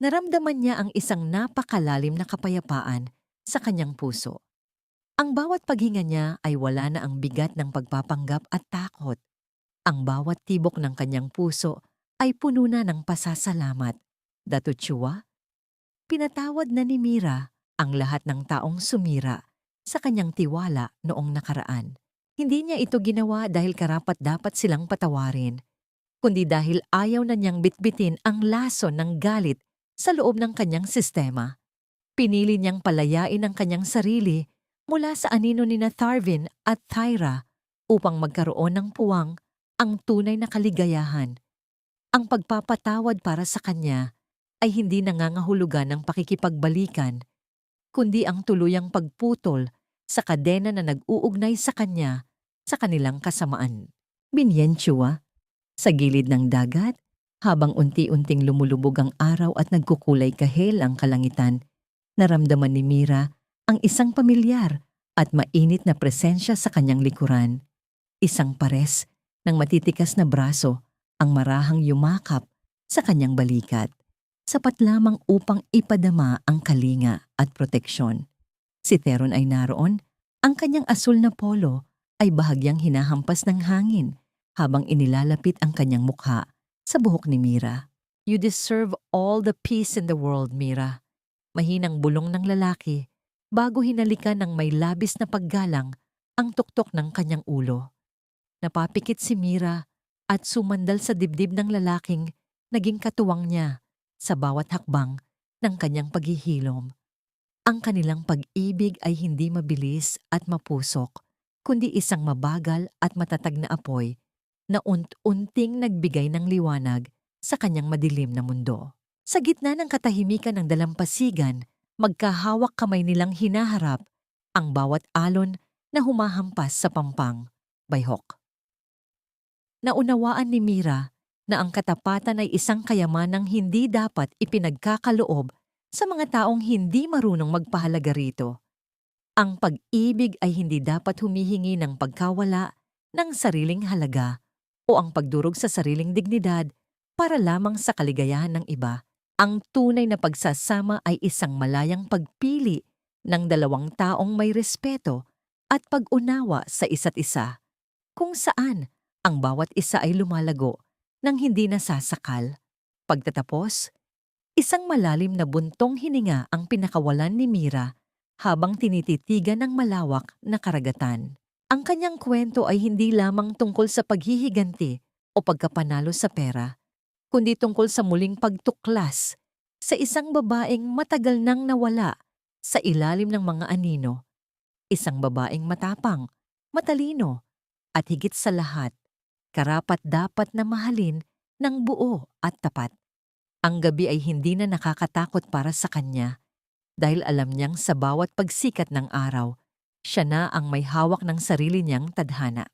naramdaman niya ang isang napakalalim na kapayapaan sa kanyang puso. Ang bawat paghinga niya ay wala na ang bigat ng pagpapanggap at takot. Ang bawat tibok ng kanyang puso ay puno na ng pasasalamat. Dato Chua, pinatawad na ni Mira ang lahat ng taong sumira sa kanyang tiwala noong nakaraan. Hindi niya ito ginawa dahil karapat-dapat silang patawarin, kundi dahil ayaw na niyang bitbitin ang lason ng galit sa loob ng kanyang sistema. Pinili niyang palayain ang kanyang sarili mula sa anino ni Tharvin at Thyra upang magkaroon ng puwang ang tunay na kaligayahan. Ang pagpapatawad para sa kanya ay hindi nangangahulugan ng pakikipagbalikan, kundi ang tuluyang pagputol sa kadena na nag-uugnay sa kanya sa kanilang kasamaan. Binyen Chua, sa gilid ng dagat, habang unti-unting lumulubog ang araw at nagkukulay kahel ang kalangitan, naramdaman ni Mira ang isang pamilyar at mainit na presensya sa kanyang likuran. Isang pares ng matitikas na braso ang marahang yumakap sa kanyang balikat, sapat lamang upang ipadama ang kalinga at proteksyon. Si Theron ay naroon, ang kanyang asul na polo ay bahagyang hinahampas ng hangin habang inilalapit ang kanyang mukha sa buhok ni Mira. You deserve all the peace in the world, Mira. Mahinang bulong ng lalaki bago hinalikan ng may labis na paggalang ang tuktok ng kanyang ulo. Napapikit si Mira at sumandal sa dibdib ng lalaking naging katuwang niya sa bawat hakbang ng kanyang paghihilom. Ang kanilang pag-ibig ay hindi mabilis at mapusok, kundi isang mabagal at matatag na apoy na unting nagbigay ng liwanag sa kanyang madilim na mundo. Sa gitna ng katahimikan ng dalampasigan, magkahawak kamay nilang hinaharap ang bawat alon na humahampas sa pampang, bayhok. Naunawaan ni Mira na ang katapatan ay isang kayamanang hindi dapat ipinagkakaloob sa mga taong hindi marunong magpahalaga rito. Ang pag-ibig ay hindi dapat humihingi ng pagkawala ng sariling halaga o ang pagdurog sa sariling dignidad para lamang sa kaligayahan ng iba. Ang tunay na pagsasama ay isang malayang pagpili ng dalawang taong may respeto at pag-unawa sa isa't isa, kung saan ang bawat isa ay lumalago nang hindi nasasakal. Pagtatapos, isang malalim na buntong hininga ang pinakawalan ni Mira habang tinititigan ng malawak na karagatan. Ang kanyang kwento ay hindi lamang tungkol sa paghihiganti o pagkapanalo sa pera, kundi tungkol sa muling pagtuklas sa isang babaeng matagal nang nawala sa ilalim ng mga anino. Isang babaeng matapang, matalino, at higit sa lahat, karapat-dapat na mahalin ng buo at tapat. Ang gabi ay hindi na nakakatakot para sa kanya dahil alam niyang sa bawat pagsikat ng araw, siya na ang may hawak ng sarili niyang tadhana.